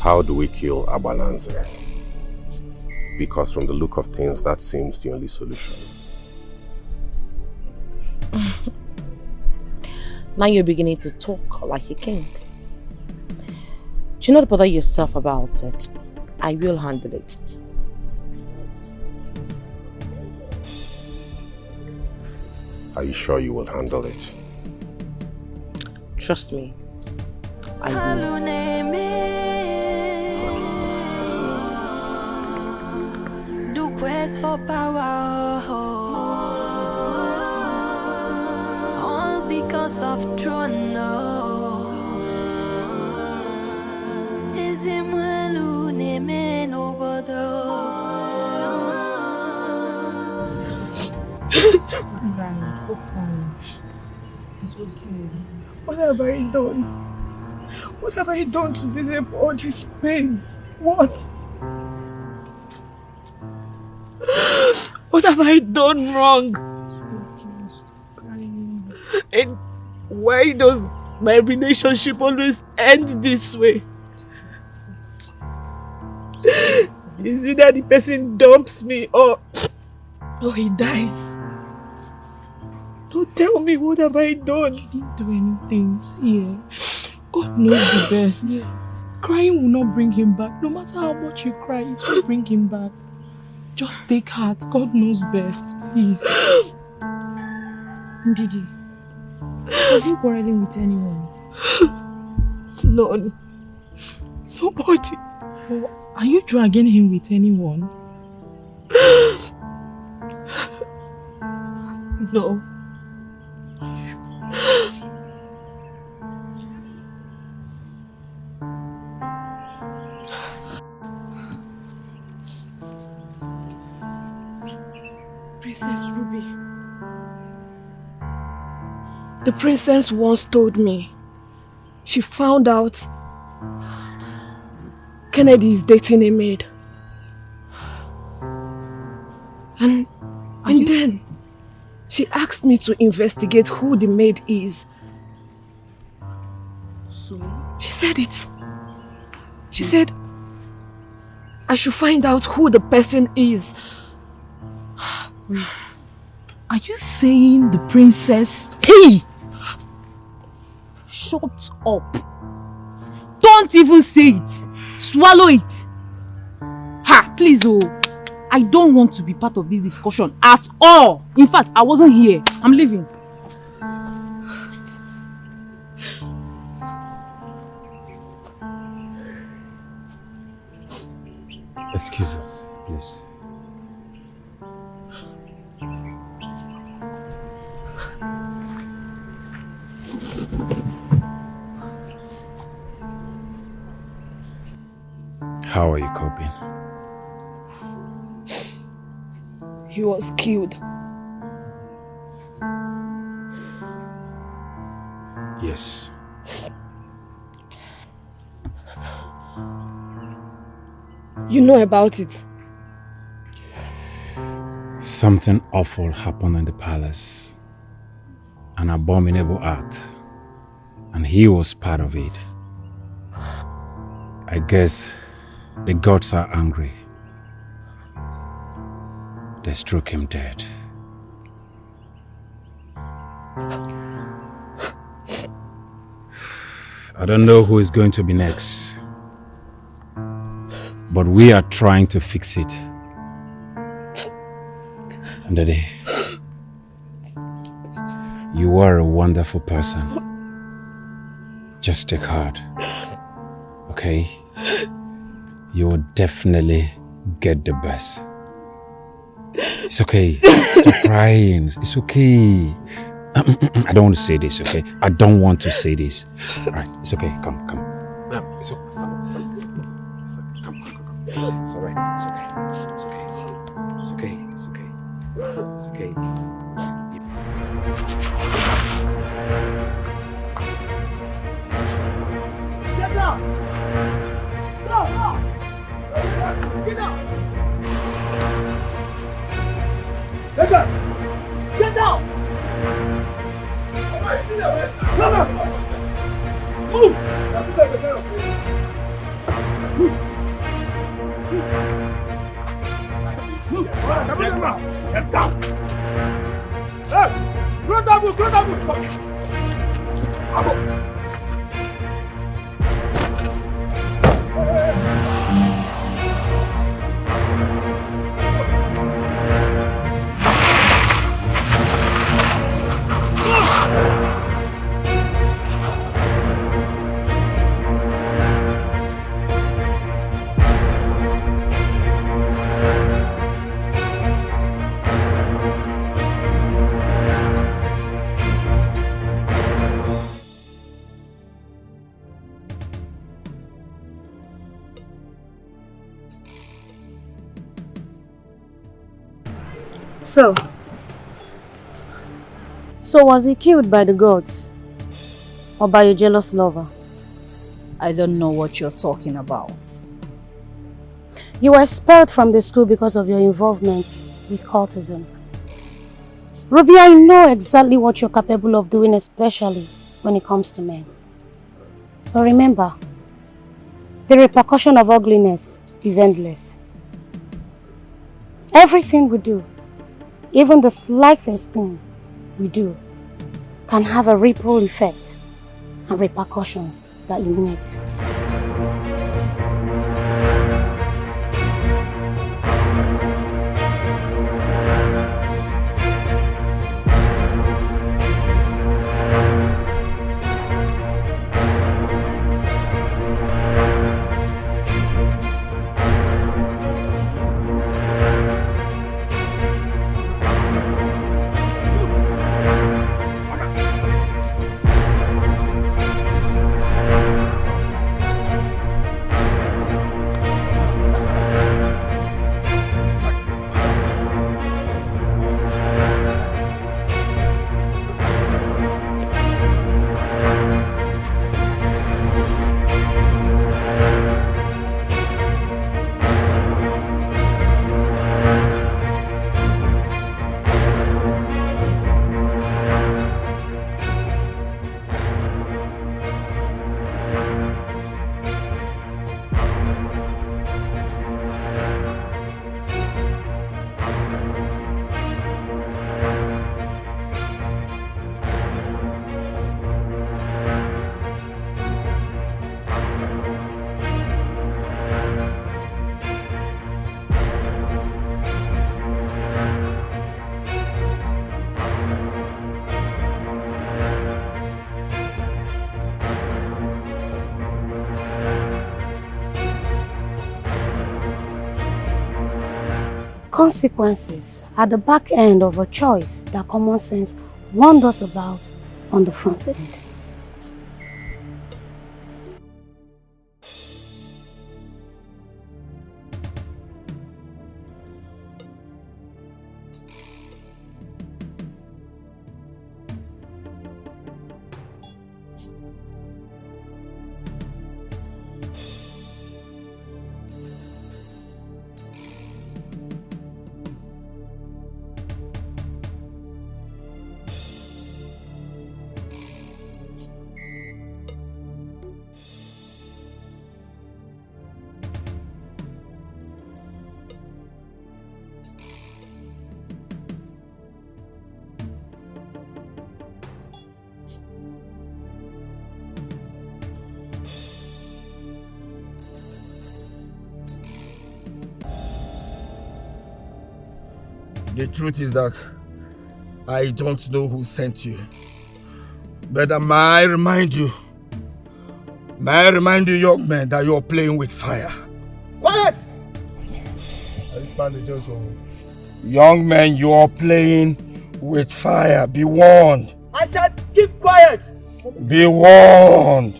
How do we kill Abalanze? Because from the look of things, that seems the only solution. Now you're beginning to talk like a king. Do not bother yourself about it. I will handle it. Are you sure you will handle it? Trust me. I will. Quest for power, all because of throne. Is it mwelu neme no bodo? I'm so fine. It's okay. What have I done? What have I done to deserve all this pain? What? What have I done wrong? And why does my relationship always end this way? Is it that the person dumps me or he dies? Don't tell me, what have I done? You didn't do anything. See, God knows the best. Yes. Crying will not bring him back. No matter how much you cry, it will bring him back. Just take heart. God knows best. Please. Ndidi, was he quarreling with anyone? None. Nobody. Well, are you dragging him with anyone? No. Princess Ruby. The princess once told me she found out Kennedy is dating a maid. And then she asked me to investigate who the maid is. So? She said it. She said I should find out who the person is. Wait. Are you saying the princess? Hey! Shut up. Don't even say it. Swallow it. Ha! Please, oh. I don't want to be part of this discussion at all. In fact, I wasn't here. I'm leaving. Excuse us, please. How are you coping? He was killed. Yes. You know about it? Something awful happened in the palace. An abominable act. And he was part of it. I guess the gods are angry. They struck him dead. I don't know who is going to be next. But we are trying to fix it. And Daddy, you are a wonderful person. Just take heart. Okay? You will definitely get the best. It's okay. Stop crying. It's okay. I don't want to say this, okay? I don't want to say this. Alright, it's okay. Come. It's okay. It's okay. Come. It's alright. It's okay. It's okay. It's okay. It's okay. It's okay. Get down! No! Get down! Get down! Get down! Come on! Move! Move! Get down! Hey! Throw that book! Come! So was he killed by the gods? Or by a jealous lover? I don't know what you're talking about. You were expelled from the school because of your involvement with cultism. Ruby, I know exactly what you're capable of doing, especially when it comes to men. But remember, the repercussion of ugliness is endless. Everything we do, even the slightest thing we do, can have a ripple effect and repercussions that you need. Consequences are the back end of a choice that common sense warned us about on the front end. The truth is that I don't know who sent you. But may I remind you, young man, that you're playing with fire. Quiet! Young man, you're playing with fire. Be warned. I said, keep quiet! Be warned.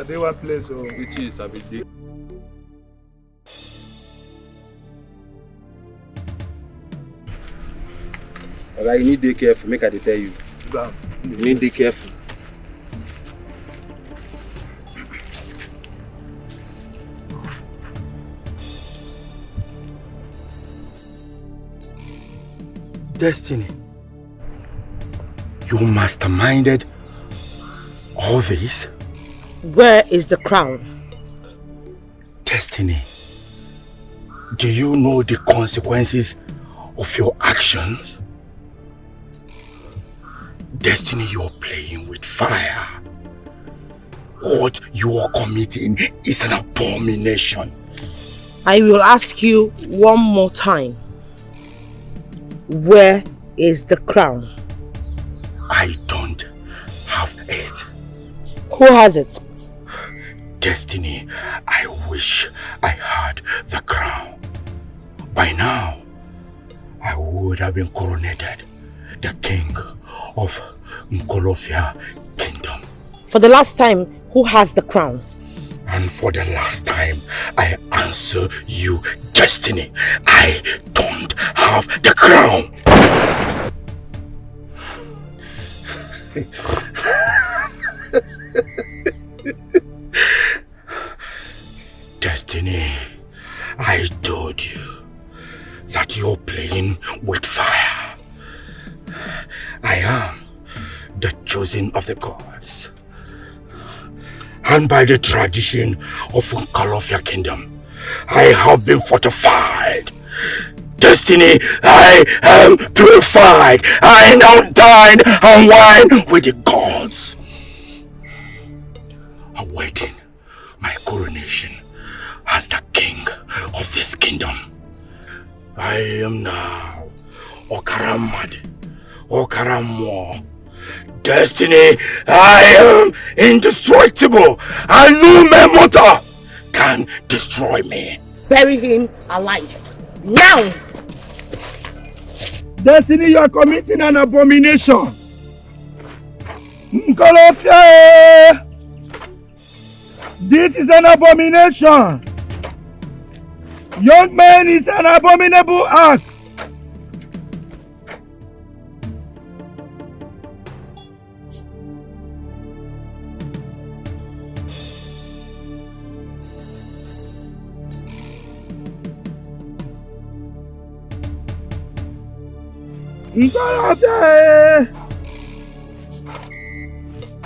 They were place, which is a bit. You need to be careful, make I tell you. You need to be careful. Destiny, you masterminded all this? Where is the crown? Destiny, do you know the consequences of your actions? Destiny, you're playing with fire. What you are committing is an abomination. I will ask you one more time. Where is the crown? I don't have it. Who has it? Destiny, I wish I had the crown. By now, I would have been coronated the king of Nkolofia Kingdom. For the last time, who has the crown? And for the last time, I answer you, Destiny. I don't have the crown. Destiny, I told you that you're playing with fire. I am the chosen of the gods. And by the tradition of Nkolofia Kingdom, I have been fortified. Destiny, I am purified. I now dine and wine with the gods, awaiting my coronation as the king of this kingdom. I am now Okaramad, Okarammo. Destiny, I am indestructible, and no mere mortal can destroy me. Bury him alive. Now! Destiny, you are committing an abomination. Nkolofia! This is an abomination. Young man, is an abominable act.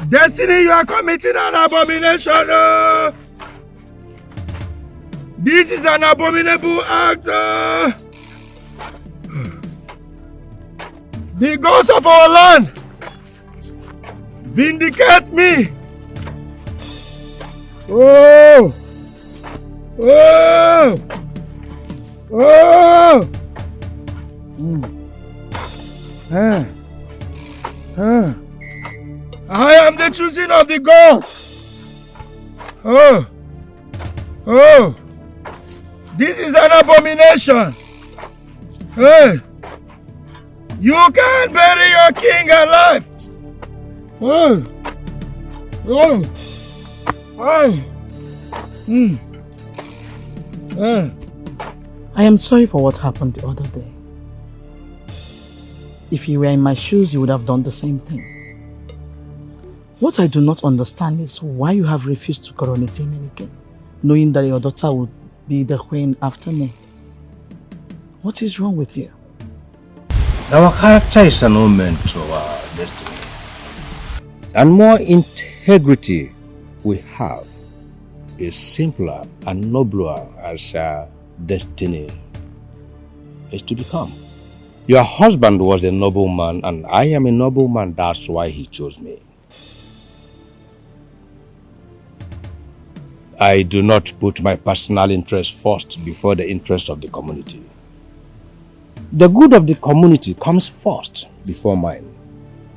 Destiny, you are committing an abomination. This is an abominable act. The gods of our land, vindicate me. Oh! Oh! Oh! I am the choosing of the gods. Oh! Oh! This is an abomination. Hey! You can't bury your king alive! Hey! Oh! Hey! Hey! I am sorry for what happened the other day. If you were in my shoes, you would have done the same thing. What I do not understand is why you have refused to coronate him again, knowing that your daughter would be the queen after me. What is wrong with you? Our character is an omen to our destiny. And more integrity we have is simpler and nobler as our destiny is to become. Your husband was a nobleman and I am a nobleman, that's why he chose me. I do not put my personal interest first before the interest of the community. The good of the community comes first before mine.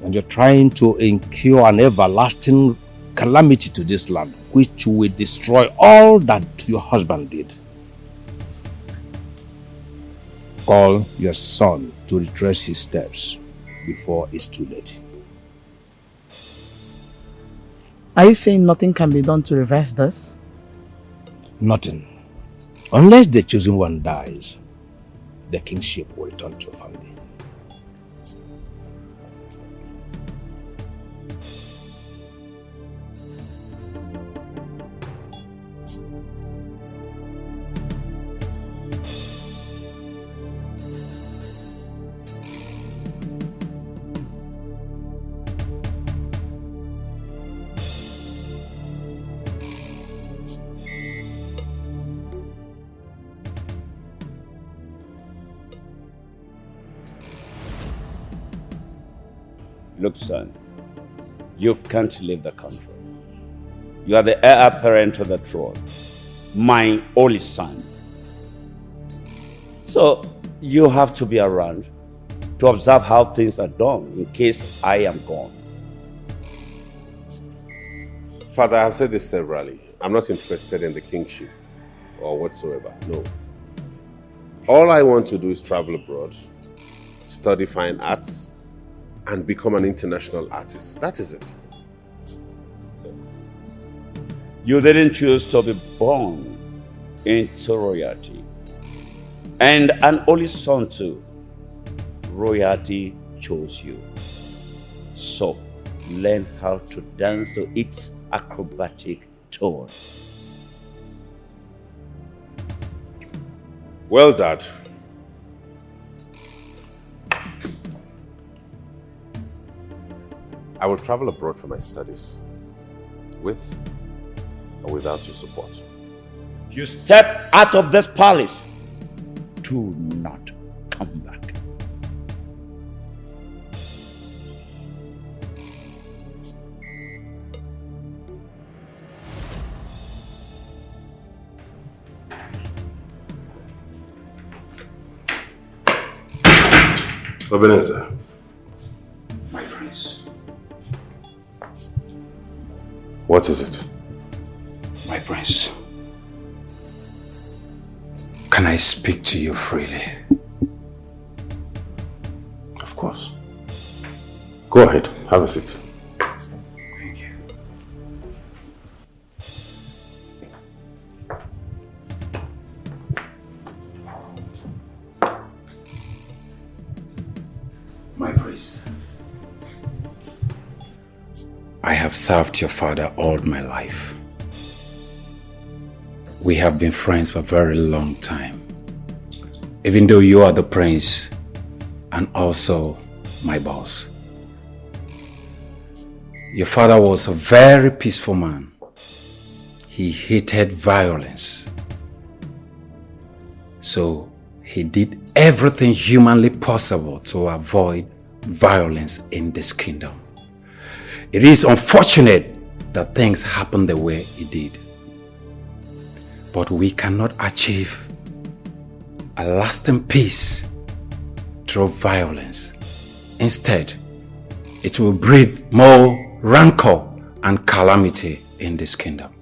And you're trying to incur an everlasting calamity to this land, which will destroy all that your husband did. Call your son to retrace his steps before it's too late. Are you saying nothing can be done to reverse this? Nothing. Unless the chosen one dies, the kingship will return to your family. Look, son, you can't leave the country. You are the heir apparent to the throne, my only son. So you have to be around to observe how things are done in case I am gone. Father, I have said this severally. I'm not interested in the kingship or whatsoever. No. All I want to do is travel abroad, study fine arts, and become an international artist. That is it. You didn't choose to be born into royalty. And an only son too. Royalty chose you. So, learn how to dance to its acrobatic tone. Well, Dad. I will travel abroad for my studies, with or without your support. You step out of this palace, do not come back. Ebenezer. My prince. What is it? My prince. Can I speak to you freely? Of course. Go ahead, have a seat. Thank you. My prince. I have served your father all my life. We have been friends for a very long time. Even though you are the prince and also my boss. Your father was a very peaceful man. He hated violence. So he did everything humanly possible to avoid violence in this kingdom. It is unfortunate that things happened the way it did. But we cannot achieve a lasting peace through violence. Instead, it will breed more rancor and calamity in this kingdom.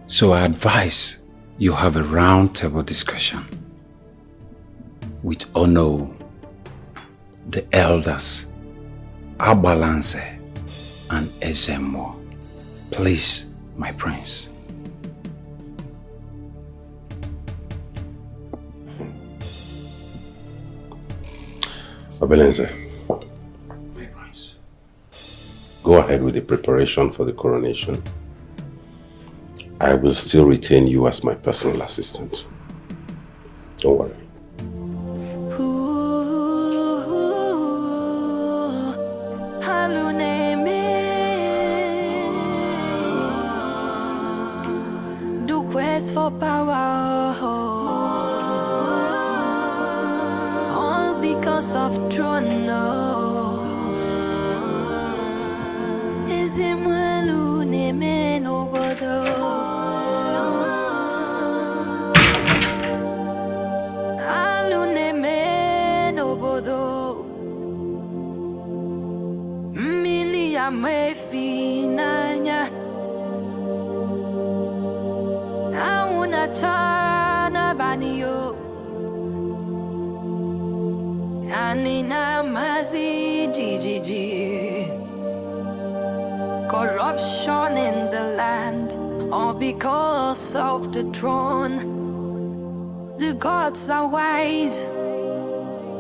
So I advise you have a round table discussion with Ono, the elders, Abalance, and Ezemo. Please, my prince. Abalance, my prince. Go ahead with the preparation for the coronation. I will still retain you as my personal assistant. Don't worry. Do quest for power, all because of throne. Is him well name no bodo. Me finanya auna chana banio anina mazi gigi corruption in the land all because of the throne. The gods are wise,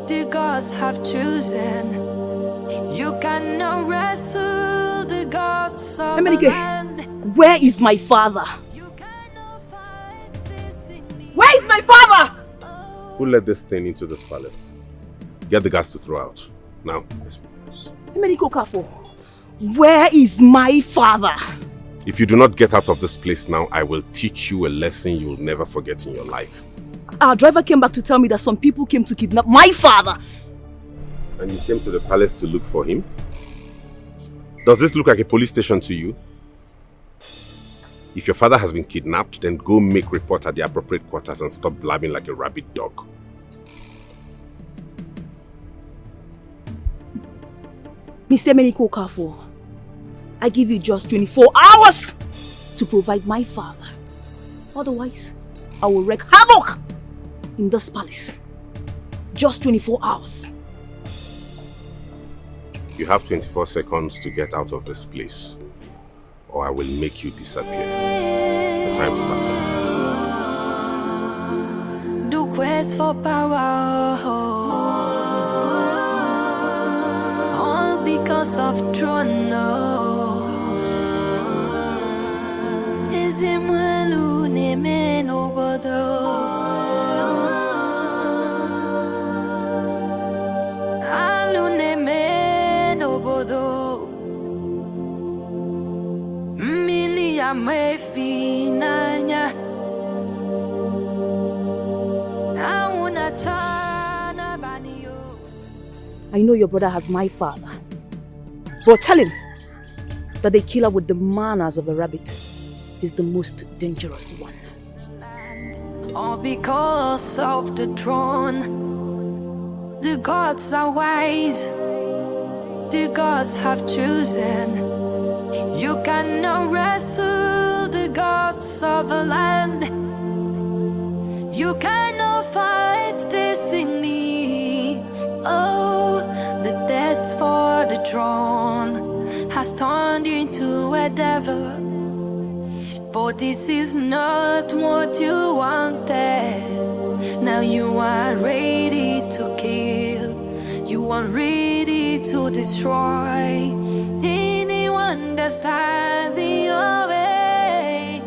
the gods have chosen. You cannot wrestle the gods of the land. Where is my father? Where is my father? Who let this thing into this palace? Get the guards to throw out. Now. Emenike Okafor, where is my father? If you do not get out of this place now, I will teach you a lesson you will never forget in your life. Our driver came back to tell me that some people came to kidnap my father. And you came to the palace to look for him? Does this look like a police station to you? If your father has been kidnapped, then go make report at the appropriate quarters and stop blabbing like a rabid dog. Mr. Emenike Okafor, I give you just 24 hours to provide my father. Otherwise, I will wreak havoc in this palace. Just 24 hours. You have 24 seconds to get out of this place, or I will make you disappear. The time starts. Do quest for power, all because of throne. Is him well name no bodo. Me finanya auna chana banio. I know your brother has my father, but tell him that the killer with the manners of a rabbit is the most dangerous one. All because of the throne. The gods are wise, the gods have chosen. You cannot wrestle the gods of the land. You cannot fight destiny. Oh, the test for the throne has turned you into a devil. But this is not what you wanted. Now you are ready to kill. You are ready to destroy. Understand your way.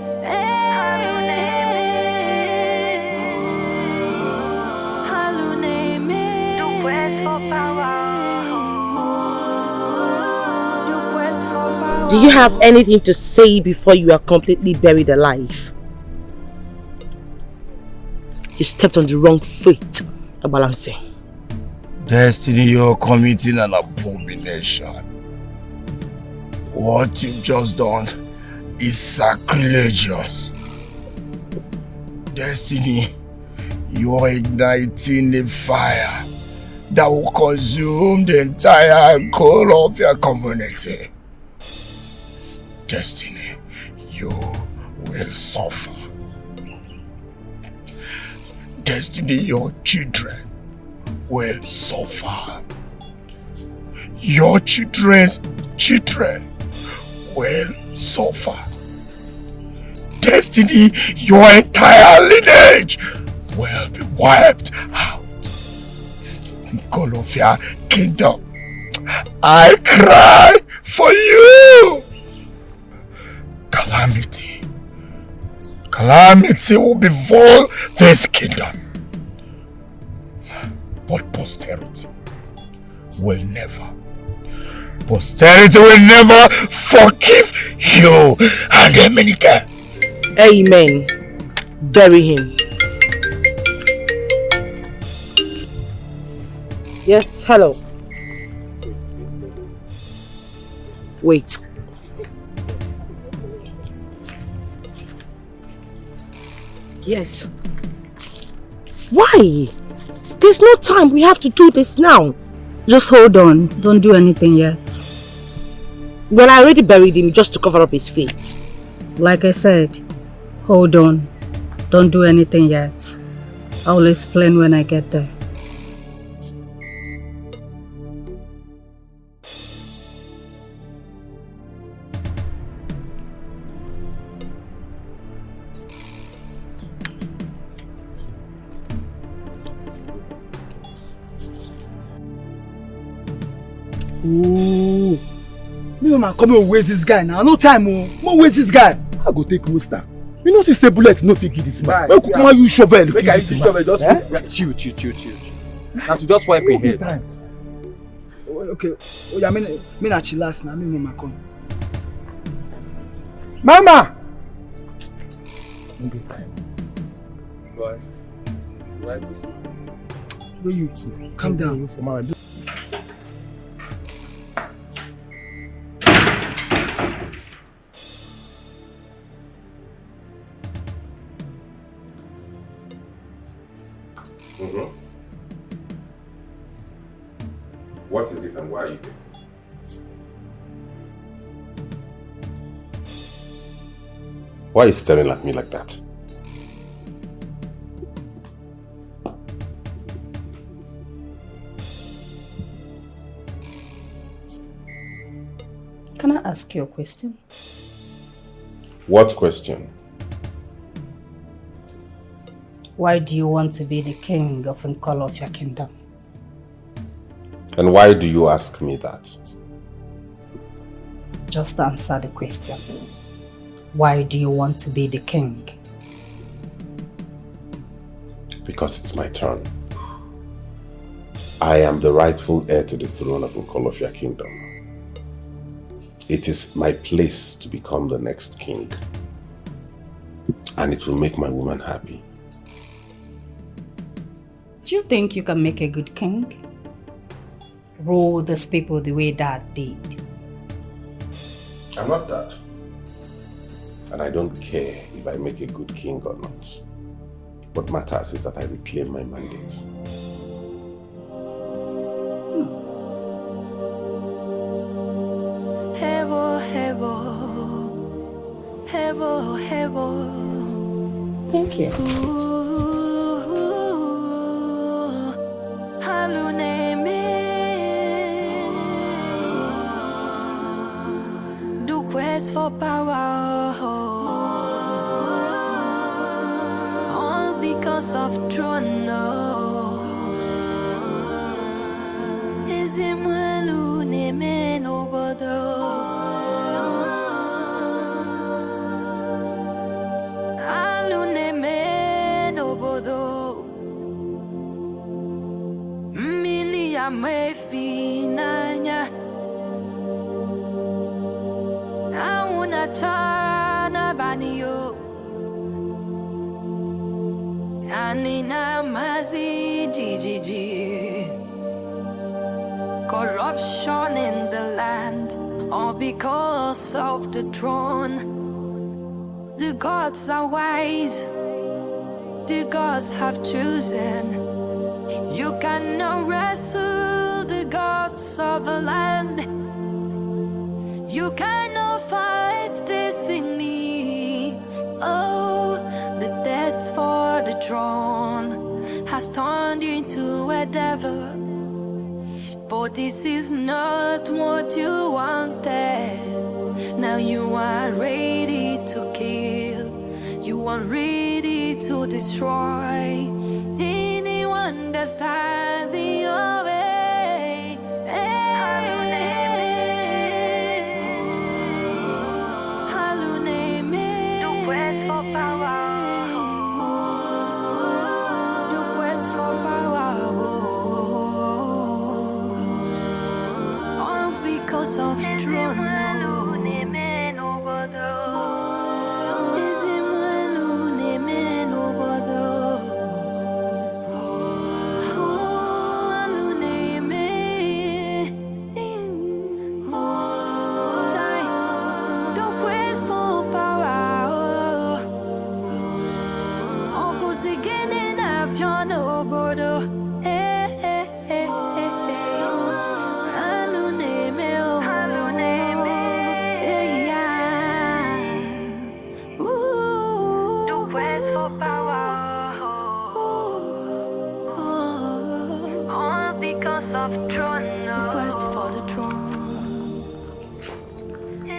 Do quest for power. Do quest for power. Do you have anything to say before you are completely buried alive? You stepped on the wrong foot, Abalance. Destiny, you're committing an abomination. What you've just done is sacrilegious. Destiny, you're igniting a fire that will consume the entire goal of your community. Destiny, you will suffer. Destiny, your children will suffer. Your children's children will suffer. Destiny, your entire lineage will be wiped out. Golofia kingdom, I cry for you. Calamity will befall this kingdom. But posterity will never forgive you and Emenike. Amen. Bury him. Yes, hello. Wait. Yes. Why? There's no time. We have to do this now. Just hold on. Don't do anything yet. Well, I already buried him just to cover up his face. Like I said, hold on. Don't do anything yet. I'll explain when I get there. Oh, me mama come and waste this guy now. No time, oh. Come waste this guy. I go take Musta. You know, say bullets no fit kill this man. Why come on you shovel? Make I use shovel just chill. Now to just wipe your head. Okay. Oh yeah, me na chill last now. Me mama come. Mama. No get time. Boy. Why this? Where you? Calm down. For mama. What is it and why are you here? Why are you staring at me like that? Can I ask you a question? What question? Why do you want to be the king of Nkolofia kingdom? And why do you ask me that? Just answer the question. Why do you want to be the king? Because it's my turn. I am the rightful heir to the throne of Nkolofia kingdom. It is my place to become the next king. And it will make my woman happy. Do you think you can make a good king? Rule these people the way Dad did? I'm not Dad. And I don't care if I make a good king or not. What matters is that I reclaim my mandate. Hevo. Thank you. Do quest for power, all because of throne. Is it mwelu neme no bodo? Alu neme no bodo. Mili ya mefinanya. Auna chana banio. Anina mazi jijiji. Corruption in the land, all because of the throne. The gods are wise, the gods have chosen. You cannot wrestle the gods of the land. You cannot fight destiny. Oh, the test for the throne has turned you into a devil. But this is not what you wanted. Now you are ready to kill. You are ready to destroy anyone that stands in your way. The quest for power. The quest for power. All because of throne.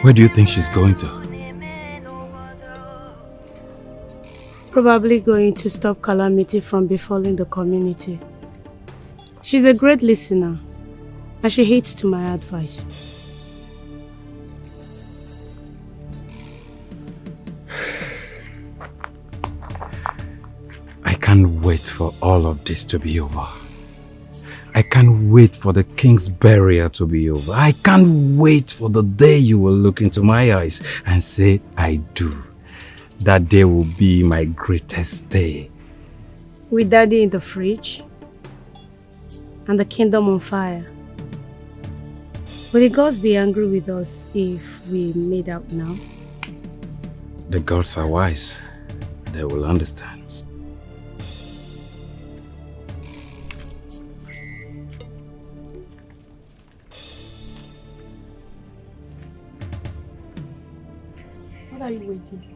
Where do you think she's going to? Probably going to stop calamity from befalling the community. She's a great listener, and she heeds to my advice. I can't wait for all of this to be over. I can't wait for the king's burial to be over. I can't wait for the day you will look into my eyes and say, I do. That day will be my greatest day. With Daddy in the fridge and the kingdom on fire. Will the gods be angry with us if we made out now? The gods are wise. They will understand. What are you waiting for?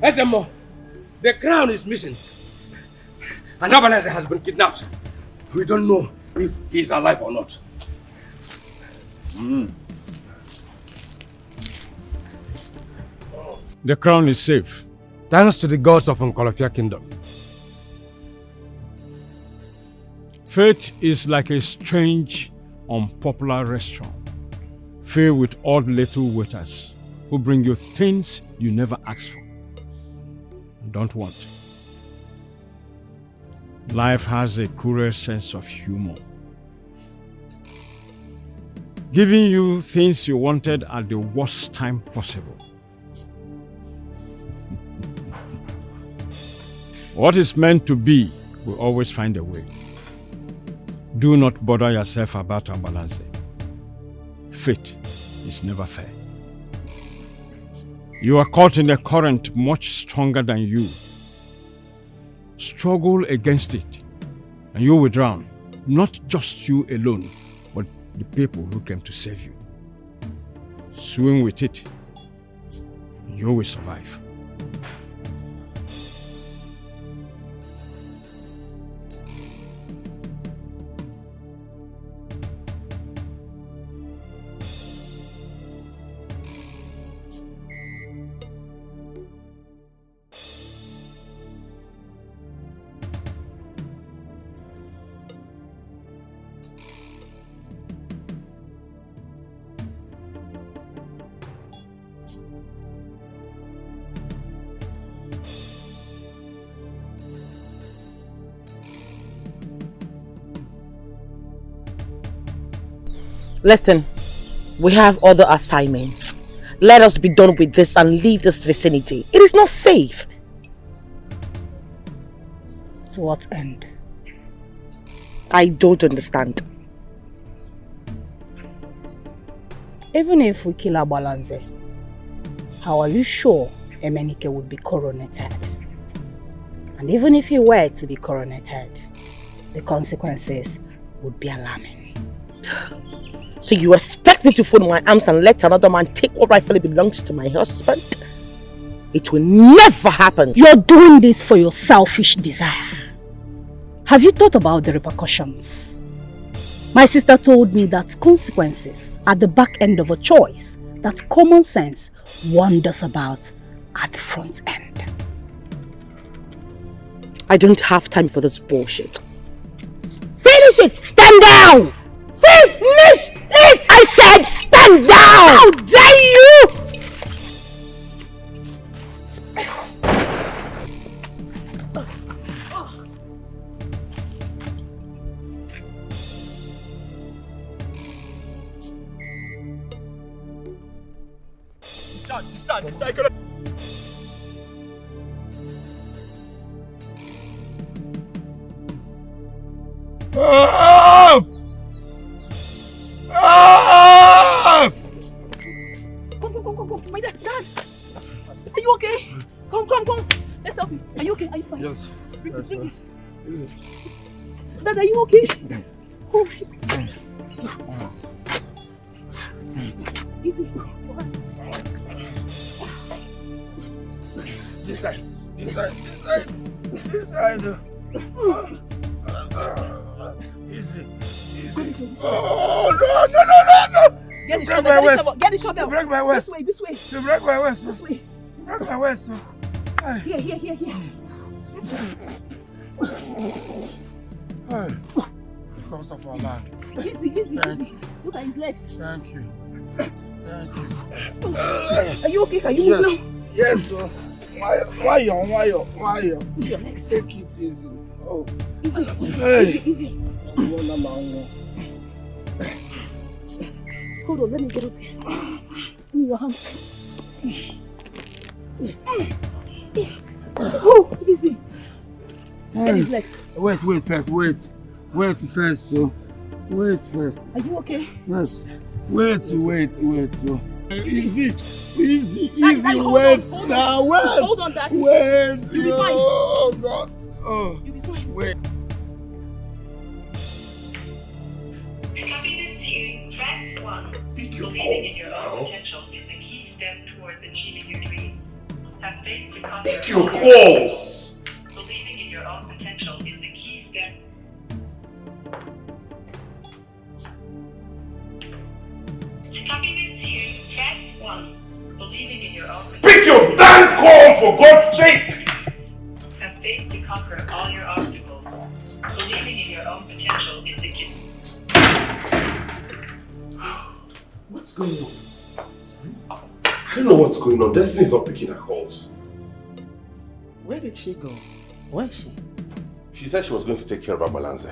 Ezemo, the crown is missing. Anoda has been kidnapped. We don't know if he's alive or not. The crown is safe. Thanks to the gods of Nkolofia Kingdom. Fate is like a strange, unpopular restaurant, filled with odd little waiters who bring you things you never asked for and don't want. Life has a cruel sense of humor, giving you things you wanted at the worst time possible. What is meant to be will always find a way. Do not bother yourself about Ambalanze. Fate is never fair. You are caught in a current much stronger than you. Struggle against it, and you will drown. Not just you alone, but the people who came to save you. Swim with it, and you will survive. Listen, we have other assignments. Let us be done with this and leave this vicinity. It is not safe. To what end? I don't understand. Even if we kill Agbalanze, how are you sure Emenike would be coronated? And even if he were to be coronated, the consequences would be alarming. So you expect me to fold my arms and let another man take what rightfully belongs to my husband? It will never happen. You're doing this for your selfish desire. Have you thought about the repercussions? My sister told me that consequences are the back end of a choice that common sense wonders about at the front end. I don't have time for this bullshit. Finish it! Stand down! Finish it! I said stand down! How dare you! Come, my dad, are you okay? Come, let's help you. Are you okay? Are you fine? Yes. Bring this. Dad, are you okay? Oh my. Easy. This side. Easy. Oh, no. Get the shovel. Break my waist. This way. You break my waist. This way. Break my waist. Here. Because of our land. Easy. Look at his legs. Thank you. Are you okay? Can you move now? Yes, sir. Why you? Use your legs. Take it easy. Oh. Easy. Hold on, let me get up here. Give me your hands. Oh, easy. Get his legs. Wait first. Wait first, so. Wait first. Are you okay? Yes. Wait. Easy. Daddy, Wait now. Wait. Hold on, Daddy. Wait. You'll be fine. Oh, God. Oh. You'll be fine. Wait. Pick your calls. Believing in your own potential is the key step. To copy this here, press 1. Believing in your own potential. Pick your damn call, for God's sake! Have faith to conquer all your obstacles. Believing in your own potential is the key. What's going on? I don't know what's going on. Destiny's not picking her calls. Where did she go? Where is she? She said she was going to take care of Agbalanze.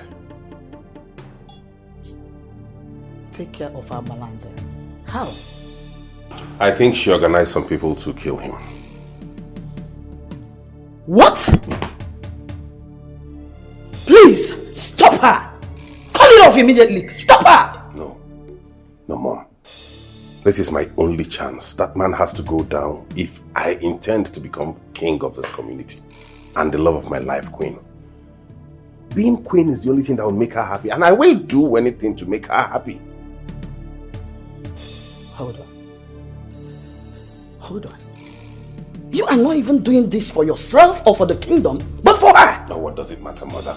Take care of our balance. How? I think she organized some people to kill him. What? Please, stop her! Call it off immediately! Stop her! No, Mom. This is my only chance. That man has to go down if I intend to become king of this community and the love of my life, Queen. Being queen is the only thing that will make her happy, and I will do anything to make her happy. Hold on. You are not even doing this for yourself or for the kingdom, but for her. Now what does it matter, Mother?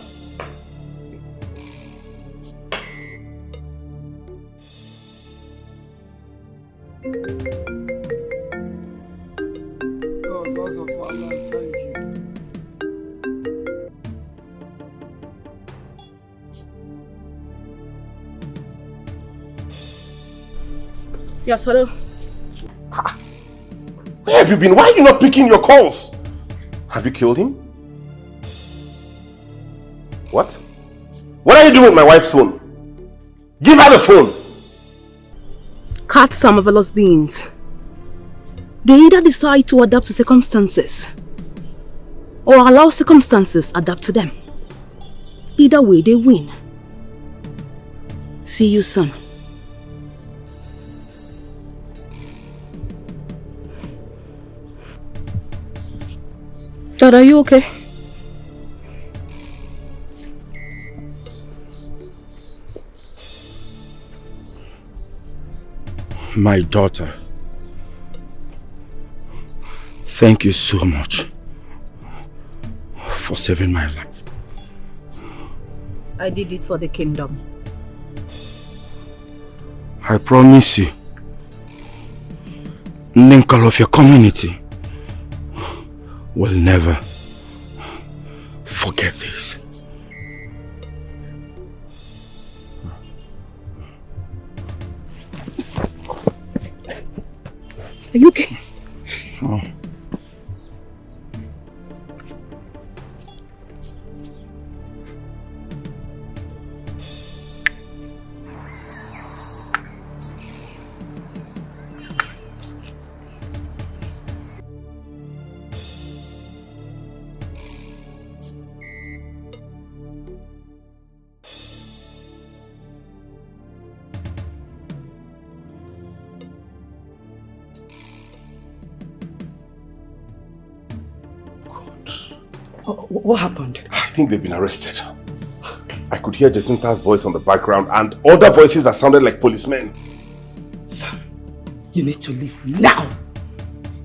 Yes, hello. Where have you been? Why are you not picking your calls? Have you killed him? What? What are you doing with my wife's phone? Give her the phone. Cats are marvelous beings. They either decide to adapt to circumstances or allow circumstances adapt to them. Either way, they win. See you soon. Dad, are you okay? My daughter, thank you so much for saving my life. I did it for the kingdom. I promise you, Ninkal of your community will never forget this. Are you okay? Oh. What happened? I think they've been arrested. I could hear Jacinta's voice on the background and other voices that sounded like policemen. Sam, you need to leave now.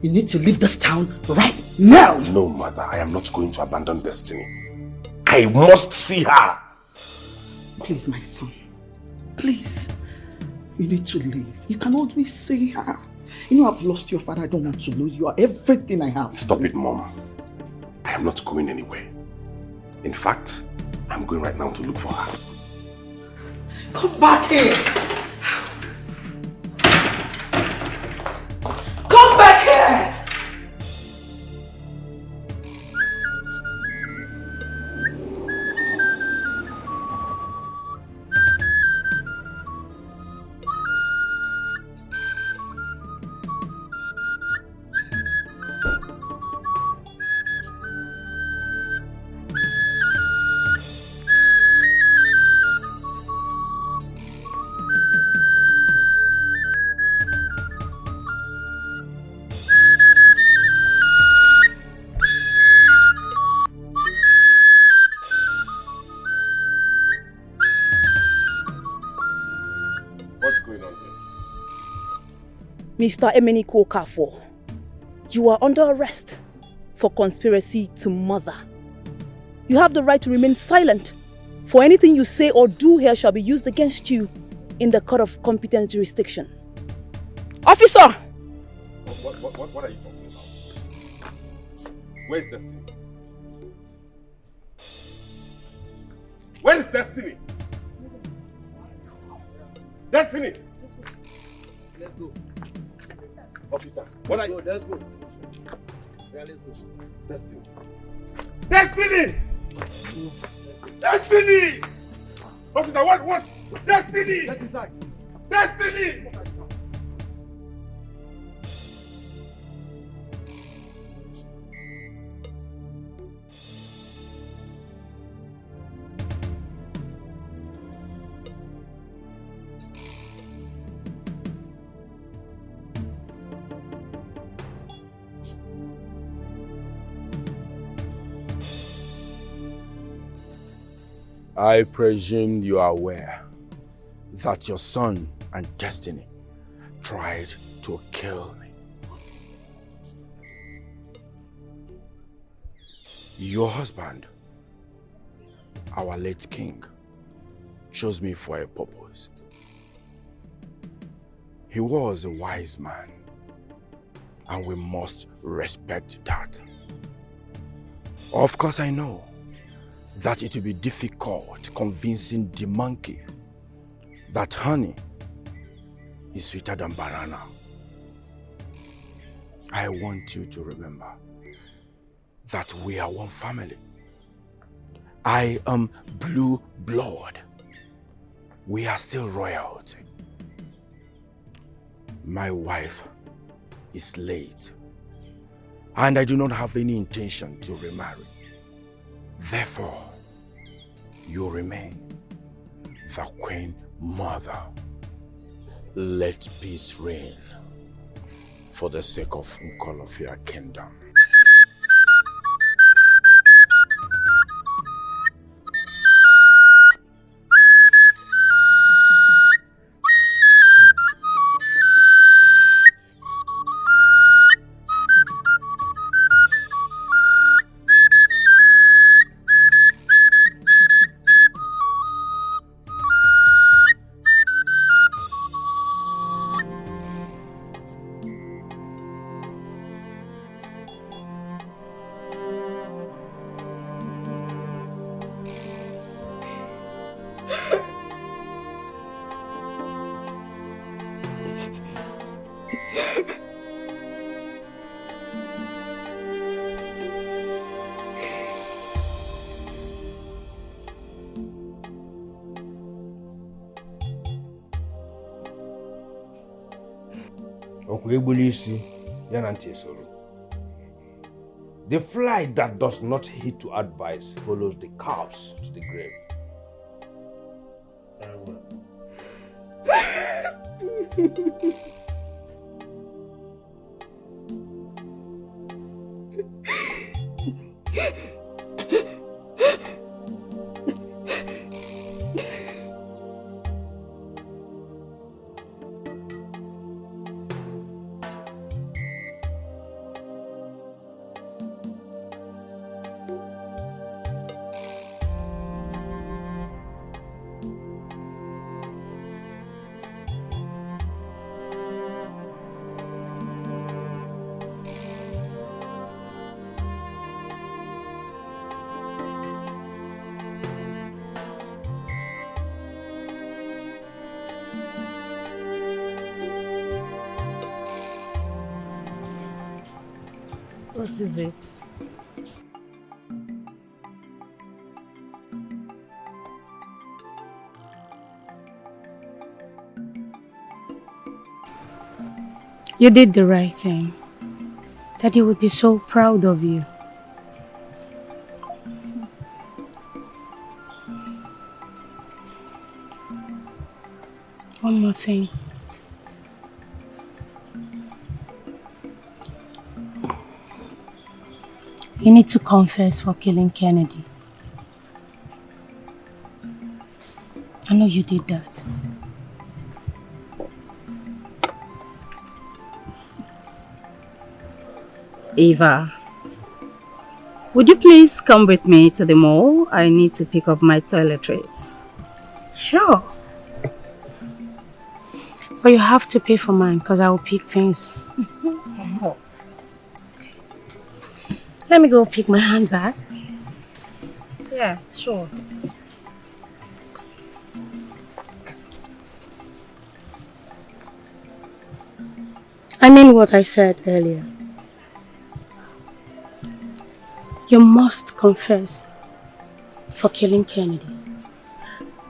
You need to leave this town right now. No, mother, I am not going to abandon Destiny. I must see her. Please, my son. Please. You need to leave. You can always see her. You know I've lost your father. I don't want to lose you. You are everything I have. Stop it, Mom. I am not going anywhere. In fact, I'm going right now to look for her. Come back here! Come back here! Mr. Emeniko Okafor, you are under arrest for conspiracy to murder. You have the right to remain silent, for anything you say or do here shall be used against you in the court of competent jurisdiction. Officer! What are you talking about? Where's Destiny? Where is Destiny? Destiny! Let's go. Officer, what are you? Let's go. Yeah, let's go. Destiny! Destiny! Destiny! Officer, what? Destiny! Get inside. Destiny! I presume you are aware that your son and Destiny tried to kill me. Your husband, our late king, chose me for a purpose. He was a wise man, and we must respect that. Of course, I know that it will be difficult convincing the monkey that honey is sweeter than banana. I want you to remember that we are one family. I am blue blood. We are still royalty. My wife is late, and I do not have any intention to remarry. Therefore, you remain the Queen Mother. Let peace reign for the sake of Nkolofia Kingdom. The fly that does not heed to advice follows the corpse to the grave. What is it? You did the right thing. Daddy would be so proud of you. One more thing. You need to confess for killing Kennedy. I know you did that. Eva, would you please come with me to the mall? I need to pick up my toiletries. Sure. But you have to pay for mine because I will pick things. Let me go pick my handbag. Yeah, sure. I mean what I said earlier. You must confess for killing Kennedy.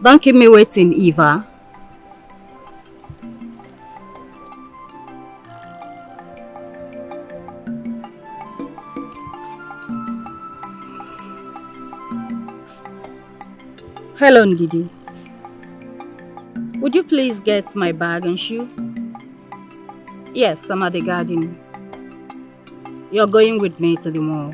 Don't keep me waiting, Eva. Hello, Ndidi. Would you please get my bag and shoe? Yes, I'm at the garden. You're going with me to the mall.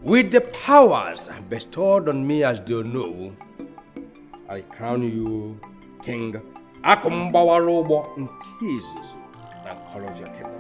with the powers bestowed on me as the know, I crown you King Akumbawarobo in Jesus and call of your kingdom.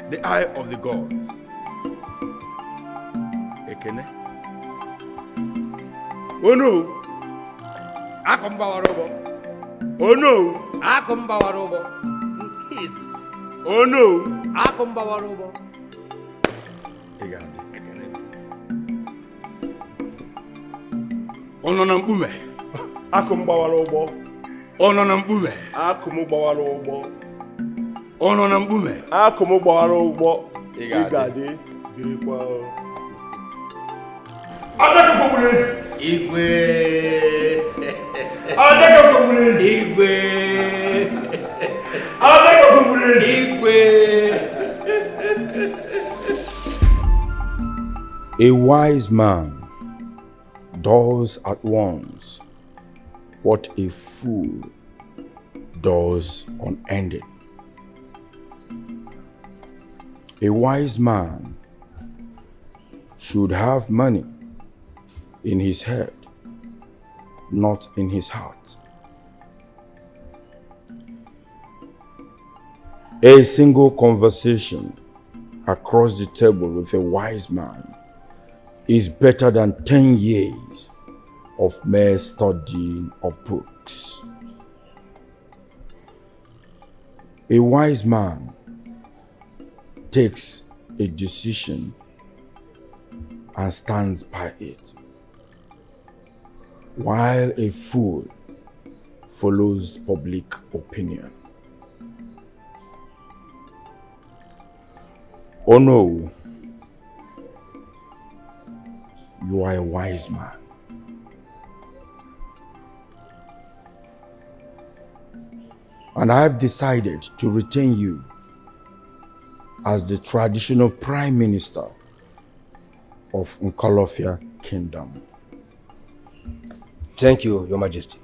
The eye of the gods. Ekene. Oh no. Akumbawarobo. Oh no. Akumbawarobo. Jesus. Oh no. Akumbawarobo. Ono na mkpume. Akụmgbawara ụgbọ. Ono na mkpume. Akụmgbawara ụgbọ. Ono na mkpume. Akụmgbawara ụgbọ. Ị ga-adị. Birikwa. Igwe. Igwe. A wise man does at once what a fool does unending. A wise man should have money in his head, not in his heart. A single conversation across the table with a wise man is better than 10 years of mere studying of books. A wise man takes a decision and stands by it, while a fool follows public opinion. Oh no, you are a wise man. And I have decided to retain you as the traditional Prime Minister of Nkolofia Kingdom. Thank you, Your Majesty.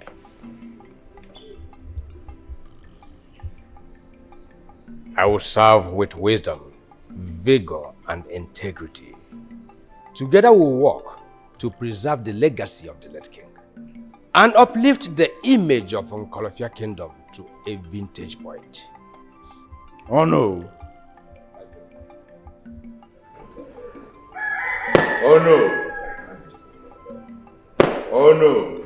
I will serve with wisdom, vigor, and integrity. Together we will work to preserve the legacy of the late king and uplift the image of Nkolofia Kingdom to a vintage point. Oh no. Oh no. Oh no.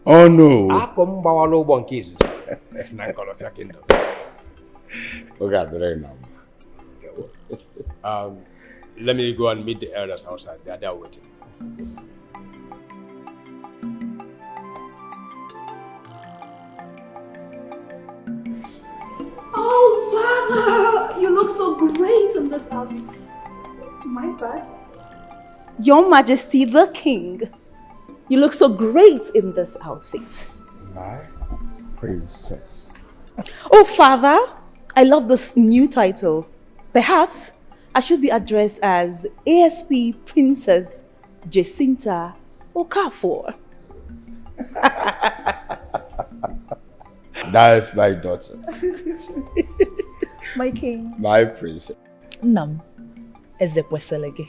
Oh no. Akumbawarobo nke izizi na Nkolofia Kingdom. Let me go and meet the elders outside. They are waiting. Oh, Father! You look so great in this outfit. My bad. Your Majesty the King. You look so great in this outfit. My princess. Oh, Father, I love this new title. Perhaps I should be addressed as ASP Princess Jacinta Okafor. That is my daughter. My king. My princess. Nam. Ezekweselege.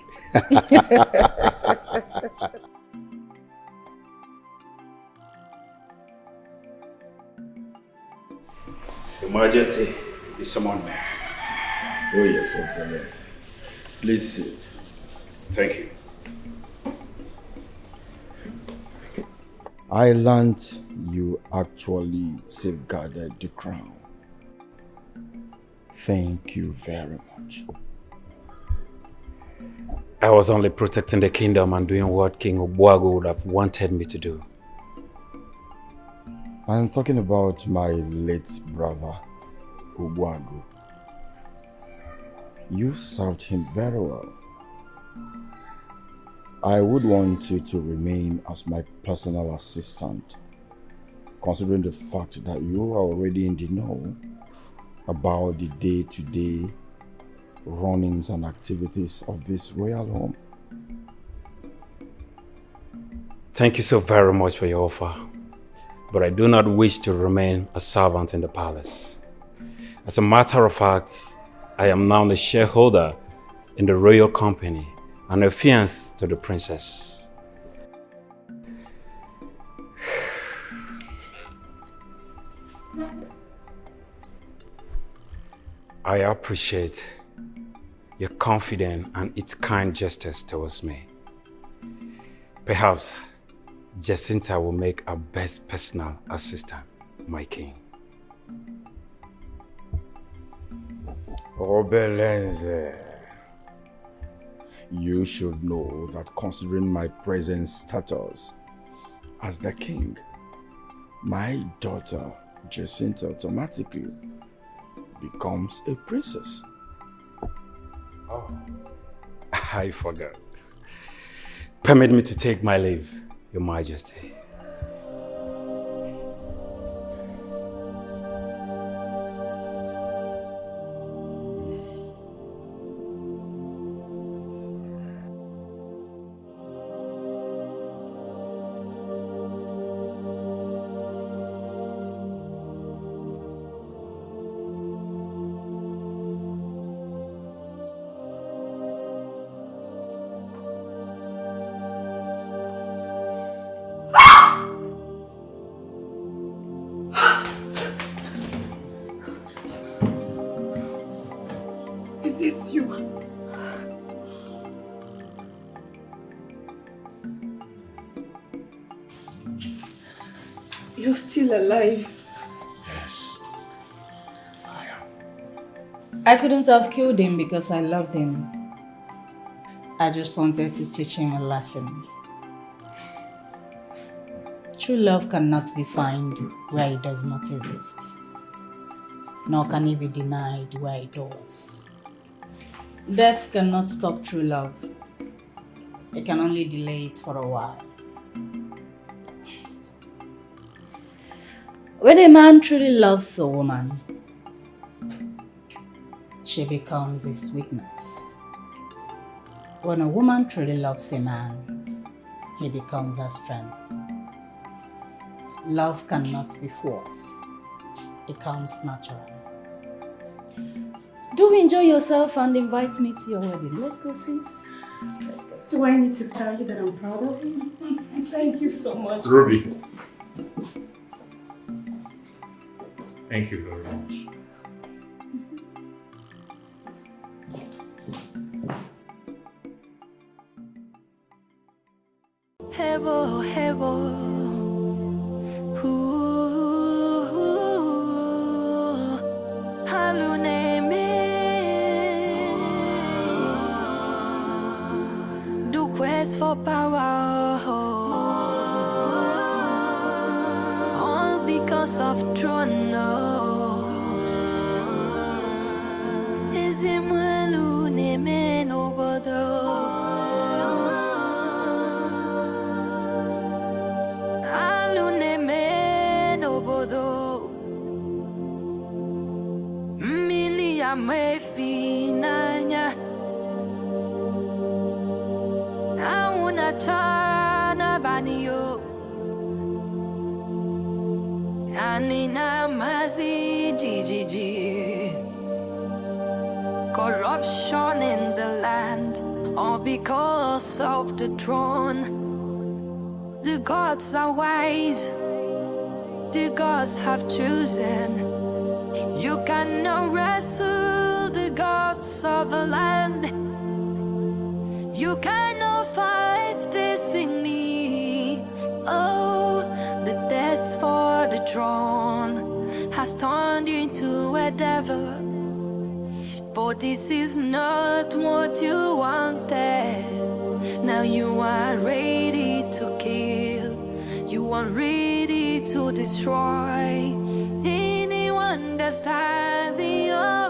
Your Majesty, you summoned me. Oh yes, of course. Please sit. Thank you. I learned you actually safeguarded the crown. Thank you very much. I was only protecting the kingdom and doing what King Obuago would have wanted me to do. I'm talking about my late brother, Ubuagu. You served him very well. I would want you to remain as my personal assistant, considering the fact that you are already in the know about the day-to-day runnings and activities of this royal home. Thank you so very much for your offer, but I do not wish to remain a servant in the palace. As a matter of fact, I am now a shareholder in the royal company and affianced to the princess. I appreciate your confidence and its kind gestures towards me. Perhaps Jacinta will make our best personal assistant, my king. Obelenze, you should know that considering my present status as the king, my daughter Jacinta automatically becomes a princess. Oh, I forgot. Permit me to take my leave, Your Majesty. Is this you? You're still alive. Yes, I am. I couldn't have killed him because I loved him. I just wanted to teach him a lesson. True love cannot be found where it does not exist, nor can it be denied where it does. Death cannot stop true love. It can only delay it for a while. When a man truly loves a woman, she becomes his weakness. When a woman truly loves a man, he becomes her strength. Love cannot be forced. It comes naturally. Do enjoy yourself and invite me to your wedding. Let's go, sis. Let's go. Do I need to tell you that I'm proud of you? Thank you so much. Ruby. Thank you very much. Hebo, hebo. Haluneme. Do quest for power. All because of throne. Is it Maluneme no bodo? Me finanya auna tana banio anina mazi gigi corruption in the land all because of the throne. The gods are wise, the gods have chosen. You cannot wrestle the gods of the land. You cannot fight destiny. Oh, the test for the throne has turned you into a devil. But this is not what you wanted. Now you are ready to kill. You are ready to destroy. just had the